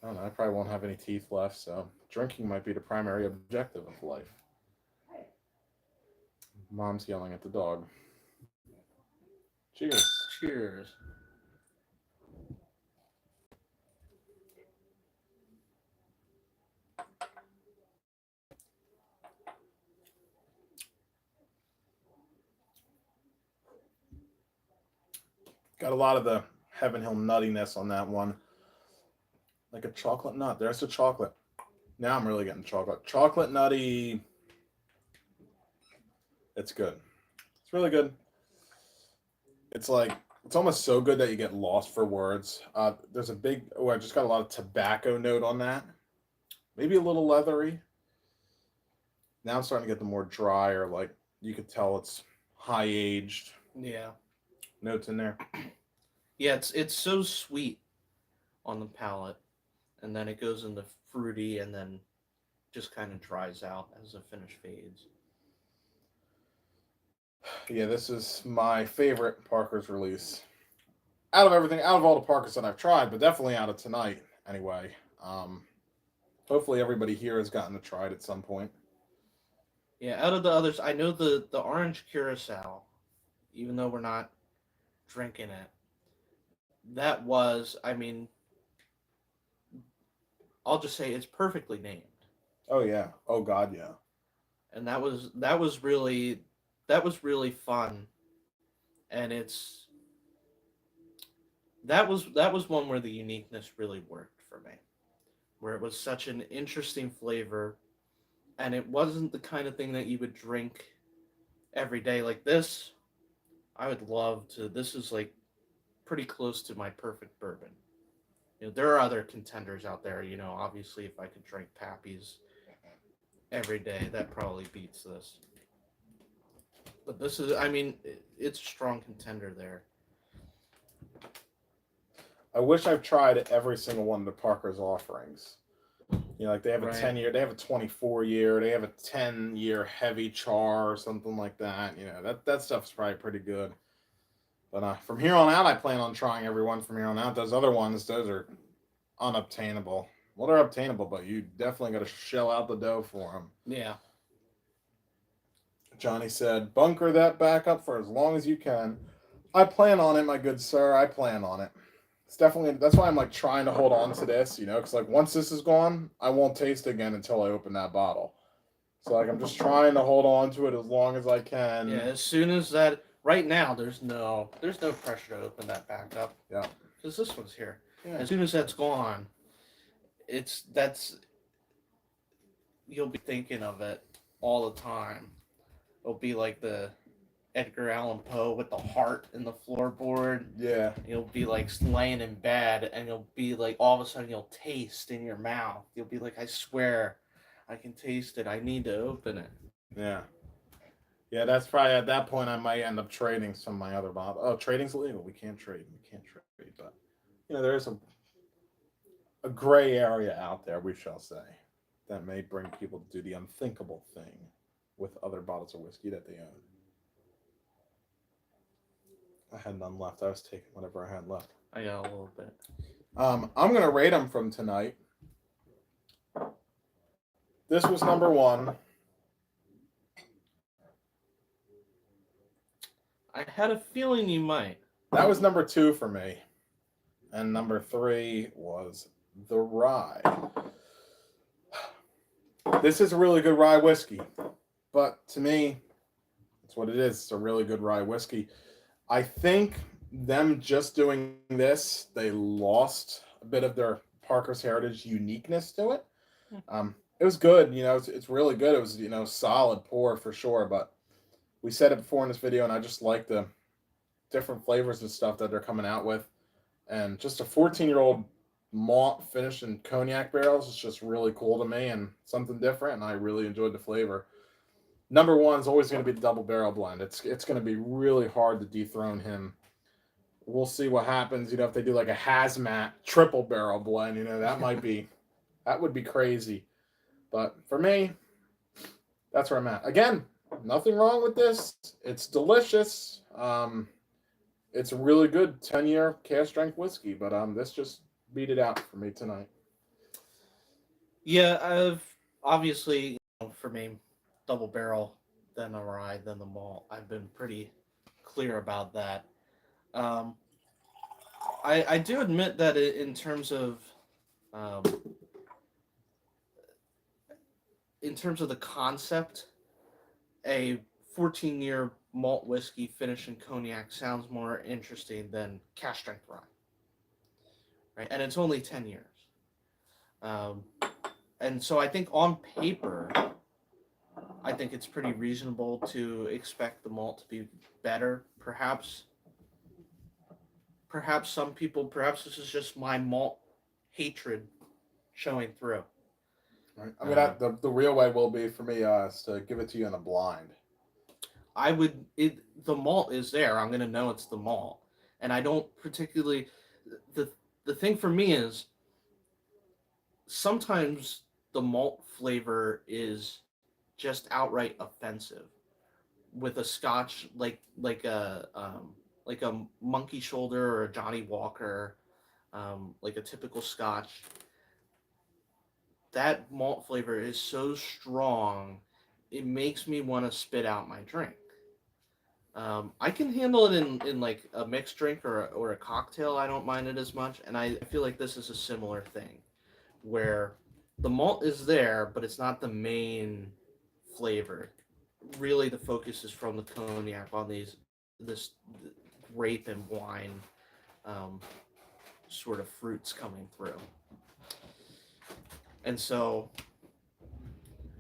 I don't know. I probably won't have any teeth left, so drinking might be the primary objective of life. Mom's yelling at the dog. Cheers. Cheers. Got a lot of the Heaven Hill nuttiness on that one. Like a chocolate nut. There's the chocolate. Now I'm really getting chocolate. Chocolate nutty. It's good. It's really good. It's almost so good that you get lost for words. There's I just got a lot of tobacco note on that. Maybe a little leathery. Now I'm starting to get the more drier, like you could tell it's high aged. Yeah. Notes in there. Yeah, it's so sweet on the palate, and then it goes into fruity, and then just kind of dries out as the finish fades. Yeah, this is my favorite Parker's release. Out of all the Parkers that I've tried, but definitely out of tonight, anyway. Hopefully everybody here has gotten to try it at some point. Yeah, out of the others, I know the orange curacao, even though we're not drinking it, that was, I'll just say it's perfectly named. Oh yeah. Oh God, yeah. And that was really fun. And that was one where the uniqueness really worked for me. Where it was such an interesting flavor, and it wasn't the kind of thing that you would drink every day like this. I would love to. This is like pretty close to my perfect bourbon. There are other contenders out there. Obviously, if I could drink Pappy's every day, that probably beats this. But this is, it's a strong contender there. I wish I've tried every single one of the Parker's offerings. You know, like they have a Right. 10-year, they have a 24-year, they have a 10-year heavy char or something like that. You know, that stuff's probably pretty good. But from here on out, I plan on trying every one from here on out. Those other ones, those are unobtainable. Well, they're obtainable, but you definitely got to shell out the dough for them. Yeah. Johnny said, bunker that back up for as long as you can. I plan on it, my good sir. I plan on it. It's definitely, that's why I'm like trying to hold on to this, you know, because like once this is gone, I won't taste it again until I open that bottle. So like I'm just trying to hold on to it as long as I can. Yeah, as soon as that, right now, there's no pressure to open that back up. Yeah. Because this one's here. Yeah. As soon as that's gone, you'll be thinking of it all the time. It'll be like the Edgar Allan Poe with the heart in the floorboard. Yeah. You'll be like laying in bed, and you'll be like, all of a sudden, you'll taste in your mouth. You'll be like, I swear, I can taste it. I need to open it. Yeah. Yeah, that's probably at that point I might end up trading some of my other bottles. Oh, trading's illegal. We can't trade. But you know, there is a gray area out there, we shall say, that may bring people to do the unthinkable thing with other bottles of whiskey that they own. I had none left. I was taking whatever I had left. I got a little bit. I'm gonna rate them from tonight. This was number 1. I had a feeling you might. That was number 2 for me. And number 3 was the rye. This is a really good rye whiskey. But to me, it's what it is. It's a really good rye whiskey. I think them just doing this, they lost a bit of their Parker's Heritage uniqueness to it. It was good. You know, it's really good. It was, you know, solid pour for sure. But we said it before in this video, and I just like the different flavors and stuff that they're coming out with. And just a 14-year-old malt finished in cognac barrels is just really cool to me and something different, and I really enjoyed the flavor. Number 1 is always going to be the double barrel blend. It's going to be really hard to dethrone him. We'll see what happens, you know, if they do like a hazmat triple barrel blend, you know, that would be crazy. But for me, that's where I'm at. Again, nothing wrong with this. It's delicious. It's a really good 10-year cask strength whiskey, but this just beat it out for me tonight. Yeah, I've obviously, you know, for me, double barrel, then the rye, then the malt. I've been pretty clear about that. I do admit that in terms of the concept, a 14-year malt whiskey finished in cognac sounds more interesting than cask strength rye. Right, and it's only 10 years. And so I think on paper, I think it's pretty reasonable to expect the malt to be better. Perhaps some people, perhaps this is just my malt hatred showing through. Right. I mean, the real way will be for me is to give it to you in a blind. The malt is there. I'm going to know it's the malt. And I don't particularly, the thing for me is sometimes the malt flavor is just outright offensive with a Scotch like a Monkey Shoulder or a Johnny Walker, like a typical Scotch. That malt flavor is so strong, it makes me want to spit out my drink. I can handle it in like a mixed drink or a cocktail. I don't mind it as much, and I feel like this is a similar thing, where the malt is there, but it's not the main flavor. Really, the focus is from the cognac on this grape and wine sort of fruits coming through. And so,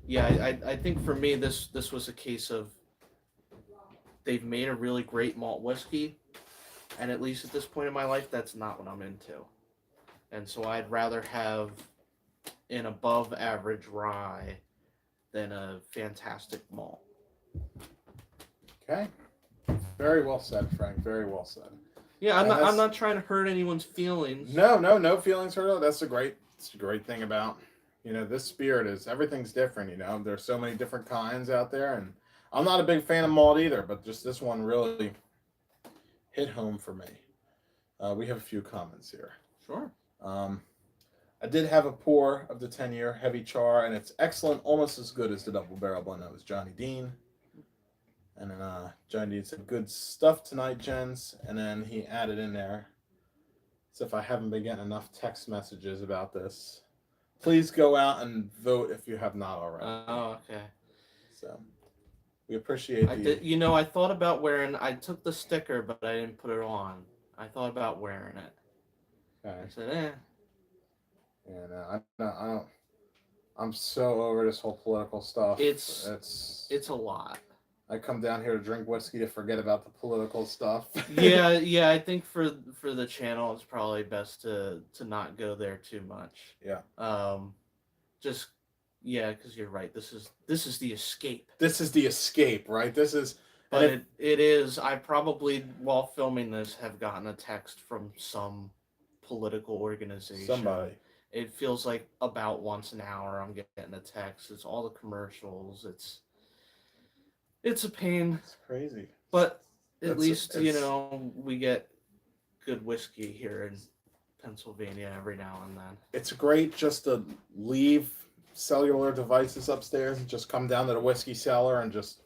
yeah, I think for me this was a case of they've made a really great malt whiskey, and at least at this point in my life, that's not what I'm into. And so I'd rather have an above average rye than a fantastic malt. Okay. Very well said, Frank. Very well said. Yeah, And I'm not trying to hurt anyone's feelings. no feelings hurt. It's a great thing about, this spirit is everything's different. There's so many different kinds out there, and I'm not a big fan of malt either, but just this one really hit home for me. We have a few comments here. Sure. I did have a pour of the 10-year heavy char, and it's excellent, almost as good as the double barrel blend. That was Johnny Dean. And then Johnny Dean said, "Good stuff tonight, gents." And then he added in there, "So if I haven't been getting enough text messages about this, please go out and vote if you have not already." Oh, okay. So we appreciate I thought about wearing. I took the sticker, but I didn't put it on. I thought about wearing it. Okay. I said, eh. And I don't. I'm so over this whole political stuff. It's a lot. I come down here to drink whiskey to forget about the political stuff. yeah. I think for the channel, it's probably best to not go there too much. Yeah. Just because you're right. This is the escape. This is the escape, right? This is. But it is. I probably, while filming this, have gotten a text from some political organization. Somebody. It feels like about once an hour I'm getting a text. It's all the commercials. It's a pain. It's crazy. But at least, we get good whiskey here in Pennsylvania every now and then. It's great just to leave cellular devices upstairs and just come down to the whiskey cellar and just,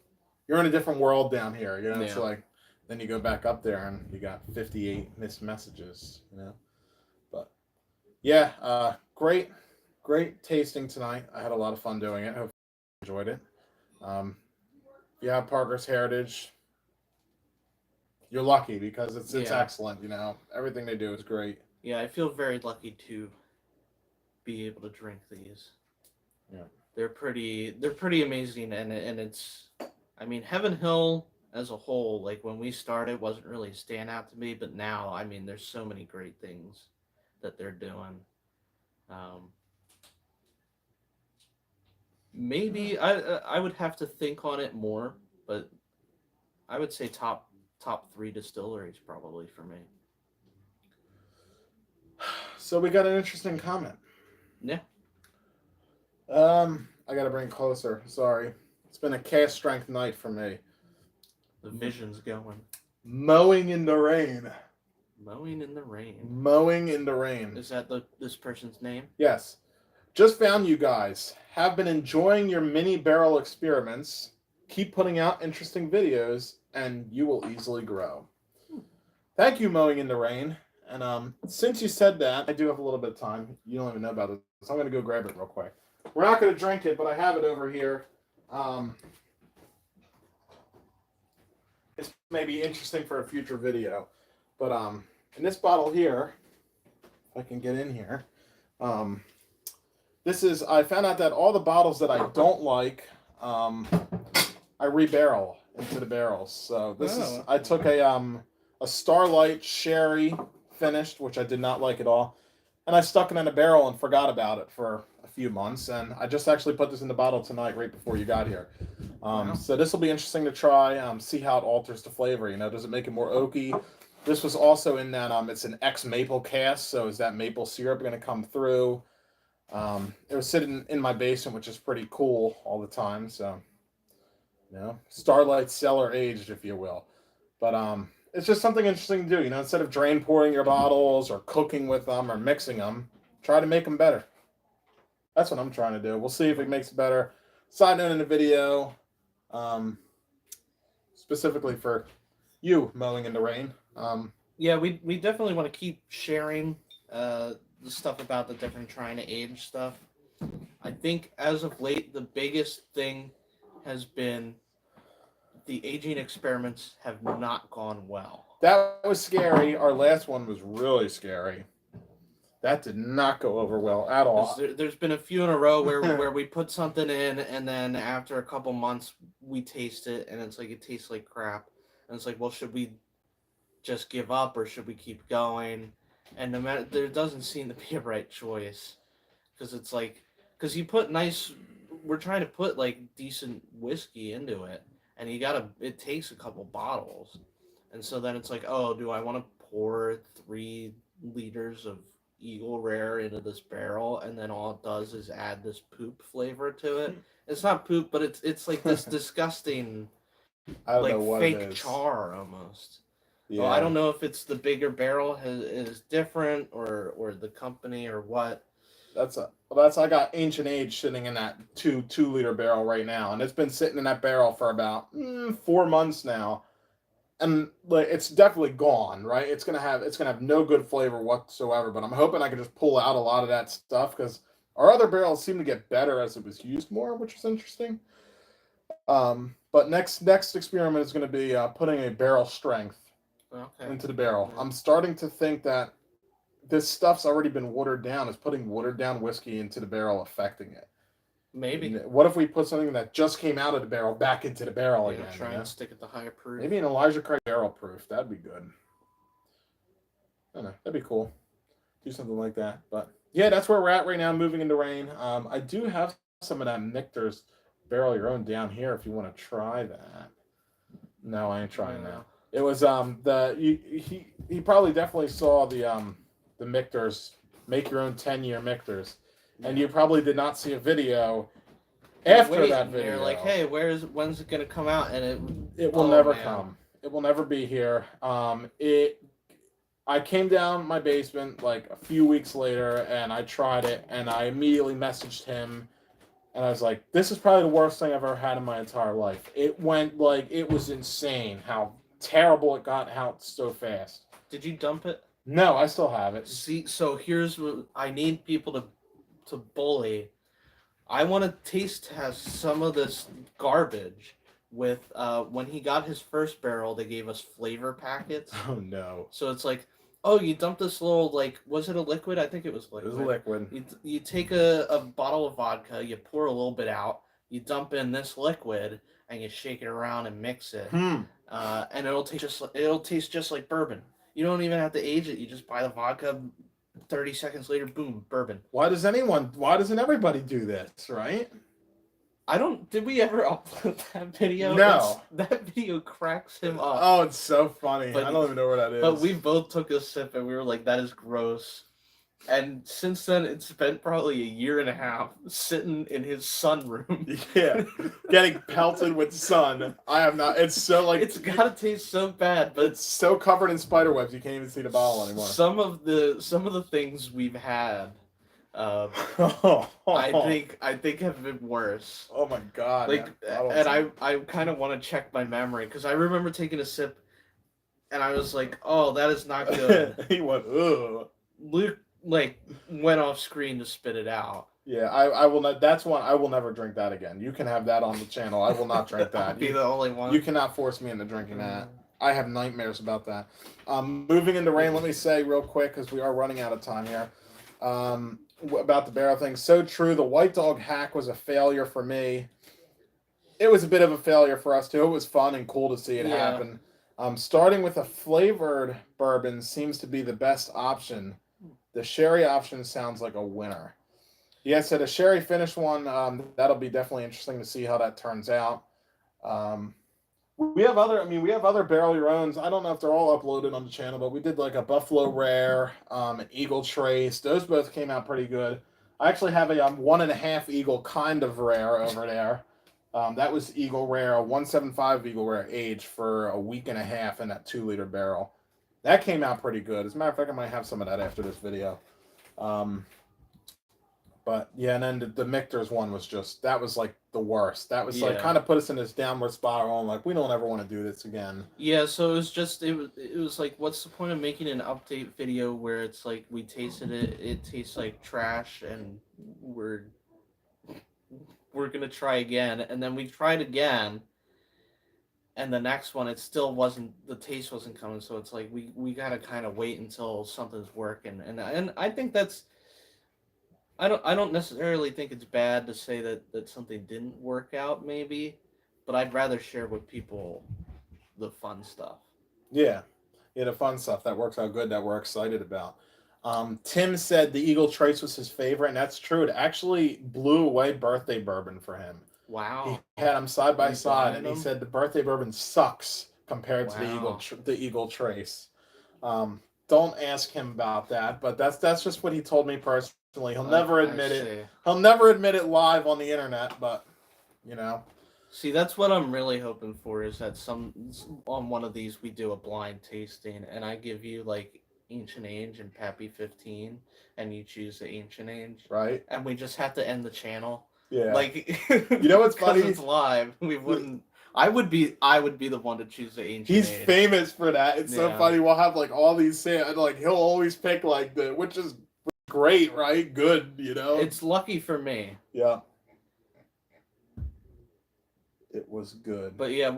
you're in a different world down here. It's like, then you go back up there and you got 58 missed messages, But yeah, great tasting tonight. I had a lot of fun doing it. Hope you enjoyed it. If you have Parker's Heritage, you're lucky because it's excellent. Everything they do is great. Yeah, I feel very lucky to be able to drink these. Yeah, they're pretty amazing, and it's, I mean, Heaven Hill as a whole, like when we started, wasn't really a standout to me, but now, I mean, there's so many great things that they're doing. Maybe I would have to think on it more, but I would say top 3 distilleries probably for me. So we got an interesting comment. Yeah. I gotta bring it closer. Sorry, it's been a cast strength night for me. The vision's going. Mowing in the rain. Mowing in the rain. Mowing in the rain. Is that this person's name? Yes. Just found you guys. Have been enjoying your mini barrel experiments. Keep putting out interesting videos, and you will easily grow. Thank you, Mowing in the Rain. And since you said that, I do have a little bit of time. You don't even know about it, so I'm going to go grab it real quick. We're not going to drink it, but I have it over here. It's maybe interesting for a future video. But in this bottle here, if I can get in here, I found out that all the bottles that I don't like, I rebarrel into the barrels. So I took a Starlight Sherry finished, which I did not like at all, and I stuck it in a barrel and forgot about it for a few months, and I just actually put this in the bottle tonight right before you got here. So this will be interesting to try, see how it alters the flavor. Does it make it more oaky? This was also in that it's an ex-maple cask, so is that maple syrup going to come through? It was sitting in my basement, which is pretty cool all the time. So, Starlight cellar aged, if you will. But it's just something interesting to do. Instead of drain pouring your bottles or cooking with them or mixing them, try to make them better. That's what I'm trying to do. We'll see if it makes it better. Side note in the video, specifically for you, Mowing in the Rain. Yeah, we definitely want to keep sharing the stuff about the different trying to age stuff. I think as of late, the biggest thing has been the aging experiments have not gone well. That was scary. Our last one was really scary. That did not go over well at all. There's been a few in a row where we put something in, and then after a couple months, we taste it, and it's like, it tastes like crap. And it's like, well, should we just give up, or should we keep going? And no matter, there doesn't seem to be a right choice. Because it's like, because you put we're trying to put like decent whiskey into it, and it takes a couple bottles. And so then it's like, oh, do I want to pour 3 liters of Eagle Rare into this barrel, and then all it does is add this poop flavor to it. It's not poop, but it's like this disgusting, I don't like know what it fake is. char almost. Yeah, Well, I don't know if it's the bigger barrel is different or the company or what. that's I got Ancient Age sitting in that 2 liter barrel right now, and it's been sitting in that barrel for about 4 months now, and like it's definitely gone. Right, it's gonna have no good flavor whatsoever. But I'm hoping I can just pull out a lot of that stuff because our other barrels seem to get better as it was used more, which is interesting. But next experiment is going to be putting a barrel strength Okay. into the barrel. Yeah. I'm starting to think that this stuff's already been watered down. Is putting watered down whiskey into the barrel affecting it? Maybe. What if we put something that just came out of the barrel back into the barrel Yeah, again? try and stick at the higher proof. Maybe an Elijah Craig barrel proof. That'd be good. I don't know. That'd be cool. Do something like that. But yeah, that's where we're at right now. Moving into rain. I do have some of that Michter's Barrel Your Own down here if you want to try that. No, I ain't trying that. It was he probably definitely saw the Michter's Make Your Own 10-year Michter's, and you probably did not see a video after that video. You're like, hey, when's it gonna come out? And it will never come. It will never be here. I came down my basement like a few weeks later and I tried it and I immediately messaged him and I was like, this is probably the worst thing I've ever had in my entire life. It went like, it was insane how terrible it got out so fast. Did you dump it? No, I still have it. See, so here's what I need people to bully. I want to taste test some of this garbage with when he got his first barrel, they gave us flavor packets. Oh no. So it's like, oh, you dump this little, like, was it a liquid? I think it was liquid. It was a liquid. You take a bottle of vodka, you pour a little bit out, you dump in this liquid, and you shake it around and mix it. And it'll taste just like bourbon. You don't even have to age it. You just buy the vodka. 30 seconds later, boom, bourbon. Why doesn't everybody do this, right? Did we ever upload that video? No. That video cracks him up. Oh, it's so funny. But, I don't even know where that is. But we both took a sip and we were like, that is gross. And since then, it's spent probably a year and a half sitting in his sunroom. Yeah, getting pelted with sun. I have not. It's so like it's gotta taste so bad, but it's so covered in spider webs you can't even see the bottle anymore. Some of the things we've had, I think have been worse. Oh my god! Like, and I kind of want to check my memory because I remember taking a sip, and I was like, oh, that is not good. He went, ugh. Luke went off screen to spit it out. Yeah, I will not. That's one I will never drink that again. You can have that on the channel. I will not drink that. I'll be the only one. You cannot force me into drinking that. I have nightmares about that. Moving into rain, let me say real quick because we are running out of time here. About the barrel thing, so true. The White Dog hack was a failure for me. It was a bit of a failure for us too. It was fun and cool to see it happen. Starting with a flavored bourbon seems to be the best option. The sherry option sounds like a winner. Yeah, so the sherry finish one, that'll be definitely interesting to see how that turns out. We have other Barrel Your Owns. I don't know if they're all uploaded on the channel, but we did like a Buffalo Rare, an Eagle Trace. Those both came out pretty good. I actually have a 1.5 Eagle kind of rare over there. That was Eagle Rare, a 175 Eagle Rare aged for a week and a half in that 2-liter barrel. That came out pretty good. As a matter of fact, I might have some of that after this video. But yeah, and then the Michter's one was that was like the worst. That was like kind of put us in this downward spiral. And like, we don't ever want to do this again. Yeah, so it was like, what's the point of making an update video where it's like we tasted it tastes like trash, and we're gonna try again, and then we tried again. And the next one, the taste wasn't coming, so it's like we gotta kind of wait until something's working, and I think that's, I don't necessarily think it's bad to say that something didn't work out, maybe, but I'd rather share with people the fun stuff. Yeah, the fun stuff that works out good, that we're excited about. Tim said the Eagle Trace was his favorite, and that's true. It actually blew away birthday bourbon for him. Wow. He had them side by side, and he said the birthday bourbon sucks compared to the Eagle Trace. Don't ask him about that, but that's just what he told me personally. He'll never I admit it. see. He'll never admit it live on the internet, but you know, See, that's what I'm really hoping for is that on one of these we do a blind tasting and I give you like Ancient Age and Pappy 15 and you choose the Ancient Age right? and we just have to end the channel. Yeah. Like You know what's because funny? it's live, we wouldn't I would be the one to choose the Ancient He's Age. famous for that. It's so Yeah. funny. We'll have like all these like he'll always pick like which is great, right? Good, you know. It's lucky for me. Yeah. It was good. But yeah,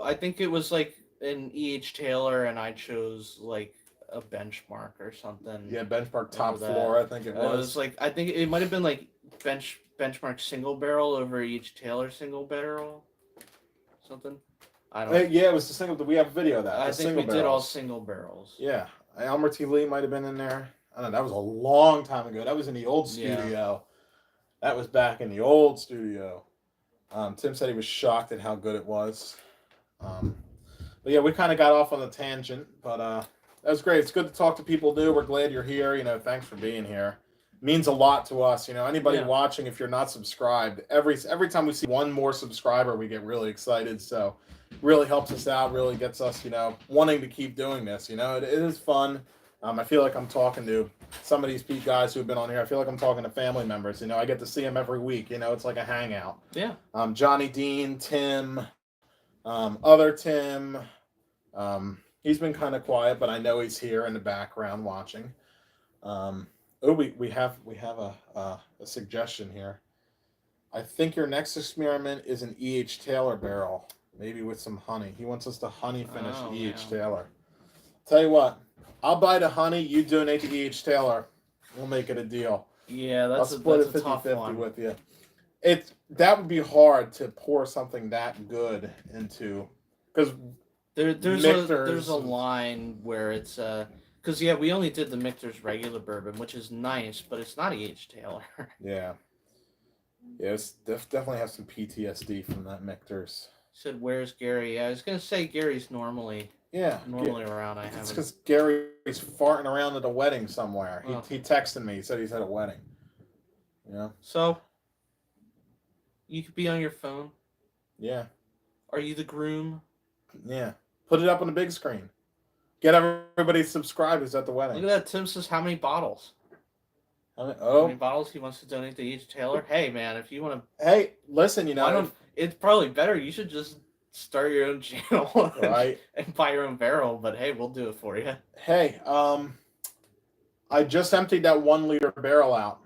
I think it was like an E.H. Taylor and I chose like a benchmark or something. Yeah, benchmark top over that. floor, I think it It was. was like I think it might have been like benchmark single barrel over each Taylor single barrel, something. I don't. Yeah, it was the single. We have a video of that. I the think single we did all barrels. single barrels. Yeah, Elmer T. Lee might have been in there. I don't know. That was a long time ago. That was in the old studio. Yeah. That was back in the old studio. Tim said he was shocked at how good it was. But yeah, we kind of got off on a tangent, but that was great. It's good to talk to people new. We're glad you're here. You know, thanks for being here. It means a lot to us. You know, anybody watching, if you're not subscribed, every time we see one more subscriber, we get really excited. So, really helps us out. Really gets us, you know, wanting to keep doing this. You know, it is fun. I feel like I'm talking to some of these guys who've been on here. I feel like I'm talking to family members. You know, I get to see them every week. You know, it's like a hangout. Yeah. Johnny Dean, Tim, other Tim. He's been kind of quiet, but I know he's here in the background watching. We have a suggestion here. I think your next experiment is an E.H. Taylor barrel, maybe with some honey. He wants us to honey finish E.H. Taylor. Tell you what, I'll buy the honey. You donate to E.H. Taylor. We'll make it a deal. Yeah, I'll split it 50-50 with you. That would be hard to pour something that good into, because there's a line where it's because we only did the Michter's regular bourbon, which is nice, but it's not E.H. Taylor. Yeah, it's definitely have some PTSD from that Michter's. Said, "Where's Gary?" Yeah, I was gonna say Gary's normally around. It's because Gary's farting around at a wedding somewhere. Oh. He texted me. He said he's at a wedding. You know. So you could be on your phone. Yeah. Are you the groom? Yeah. Put it up on the big screen. Get everybody subscribed who's at the wedding. Look at that. Tim says, how many bottles? How many bottles he wants to donate to each Taylor? Hey, man, if you want to... Hey, listen, you know... It's probably better. You should just start your own channel and buy your own barrel, but hey, we'll do it for you. Hey, I just emptied that 1 liter barrel out.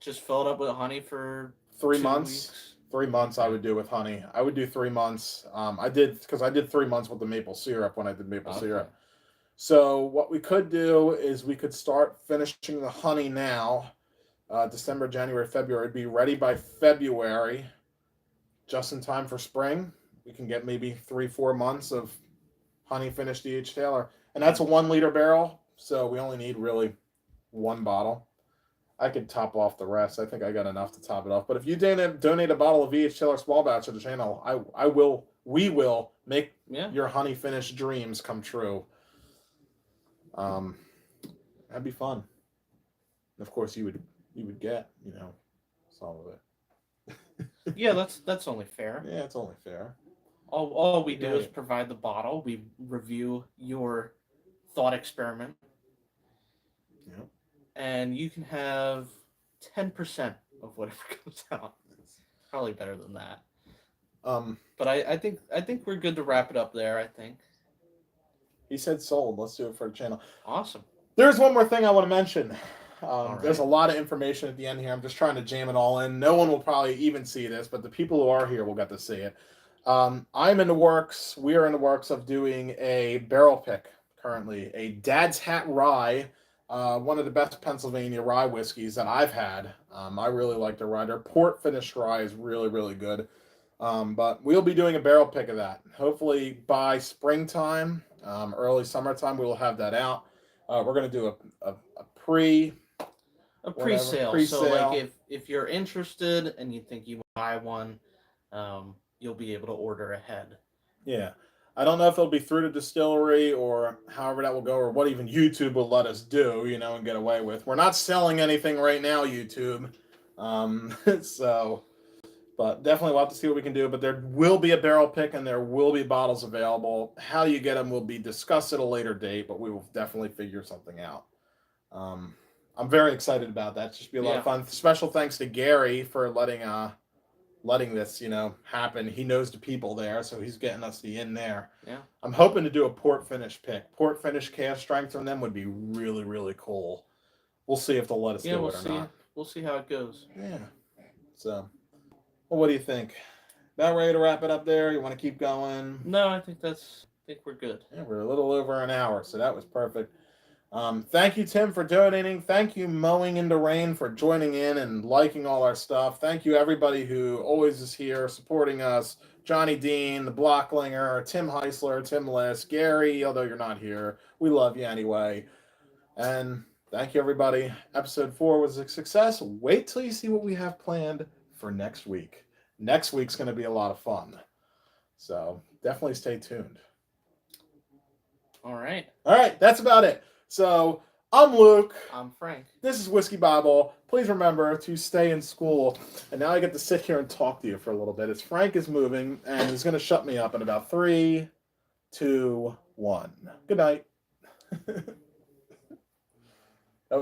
Just fill it up with honey for 3 months. Weeks. 3 months I would do with honey. I would do 3 months. I did 3 months with the maple syrup when I did maple syrup. So what we could do is we could start finishing the honey now. December, January, February. It'd be ready by February, just in time for spring. We can get maybe 3-4 months of honey finished E.H. Taylor. And that's a 1 liter barrel, so we only need really 1 bottle. I could top off the rest. I think I got enough to top it off. But if you donate a bottle of E.H. Taylor small batch to the channel, we will make your honey finished dreams come true. That'd be fun. And of course, you would get, you know, some of it. Yeah, that's only fair. Yeah, it's only fair. All we do is provide the bottle. We review your thought experiment. Yeah. And you can have 10% of whatever comes out. It's probably better than that. But I think we're good to wrap it up there, I think. He said sold. Let's do it for the channel. Awesome. There's one more thing I want to mention. There's a lot of information at the end here. I'm just trying to jam it all in. No one will probably even see this, but the people who are here will get to see it. I'm in the works. We are in the works of doing a barrel pick currently. A Dad's Hat Rye, one of the best Pennsylvania rye whiskeys that I've had. I really like the rye. Their port finished rye is really, really good. But we'll be doing a barrel pick of that. Hopefully by springtime, early summertime, we will have that out. We're going to do a pre-sale. So like if you're interested and you think you want to buy one, you'll be able to order ahead. Yeah. I don't know if it'll be through the distillery or however that will go, or what even YouTube will let us do, and get away with. We're not selling anything right now, YouTube. So, but definitely we'll have to see what we can do. But there will be a barrel pick and there will be bottles available. How you get them will be discussed at a later date, but we will definitely figure something out. I'm very excited about that. It's just be a lot of fun. Special thanks to Gary for letting this, happen. He knows the people there, so he's getting us the in there. Yeah. I'm hoping to do a port finish pick. Port finish cast strength from them would be really, really cool. We'll see if they'll let us do it or not. We'll see how it goes. Yeah. So, well, what do you think? About ready to wrap it up there? You want to keep going? No, I think we're good. Yeah, we're a little over an hour, so that was perfect. Thank you, Tim, for donating. Thank you, Mowing in the Rain, for joining in and liking all our stuff. Thank you, everybody who always is here supporting us. Johnny Dean, the Blocklinger, Tim Heisler, Tim List, Gary, although you're not here. We love you anyway. And thank you, everybody. Episode 4 was a success. Wait till you see what we have planned for next week. Next week's going to be a lot of fun. So definitely stay tuned. All right. That's about it. So, I'm Luke. I'm Frank. This is Whiskey Bible. Please remember to stay in school. And now I get to sit here and talk to you for a little bit as Frank is moving and is going to shut me up in about 3, 2, 1. Good night.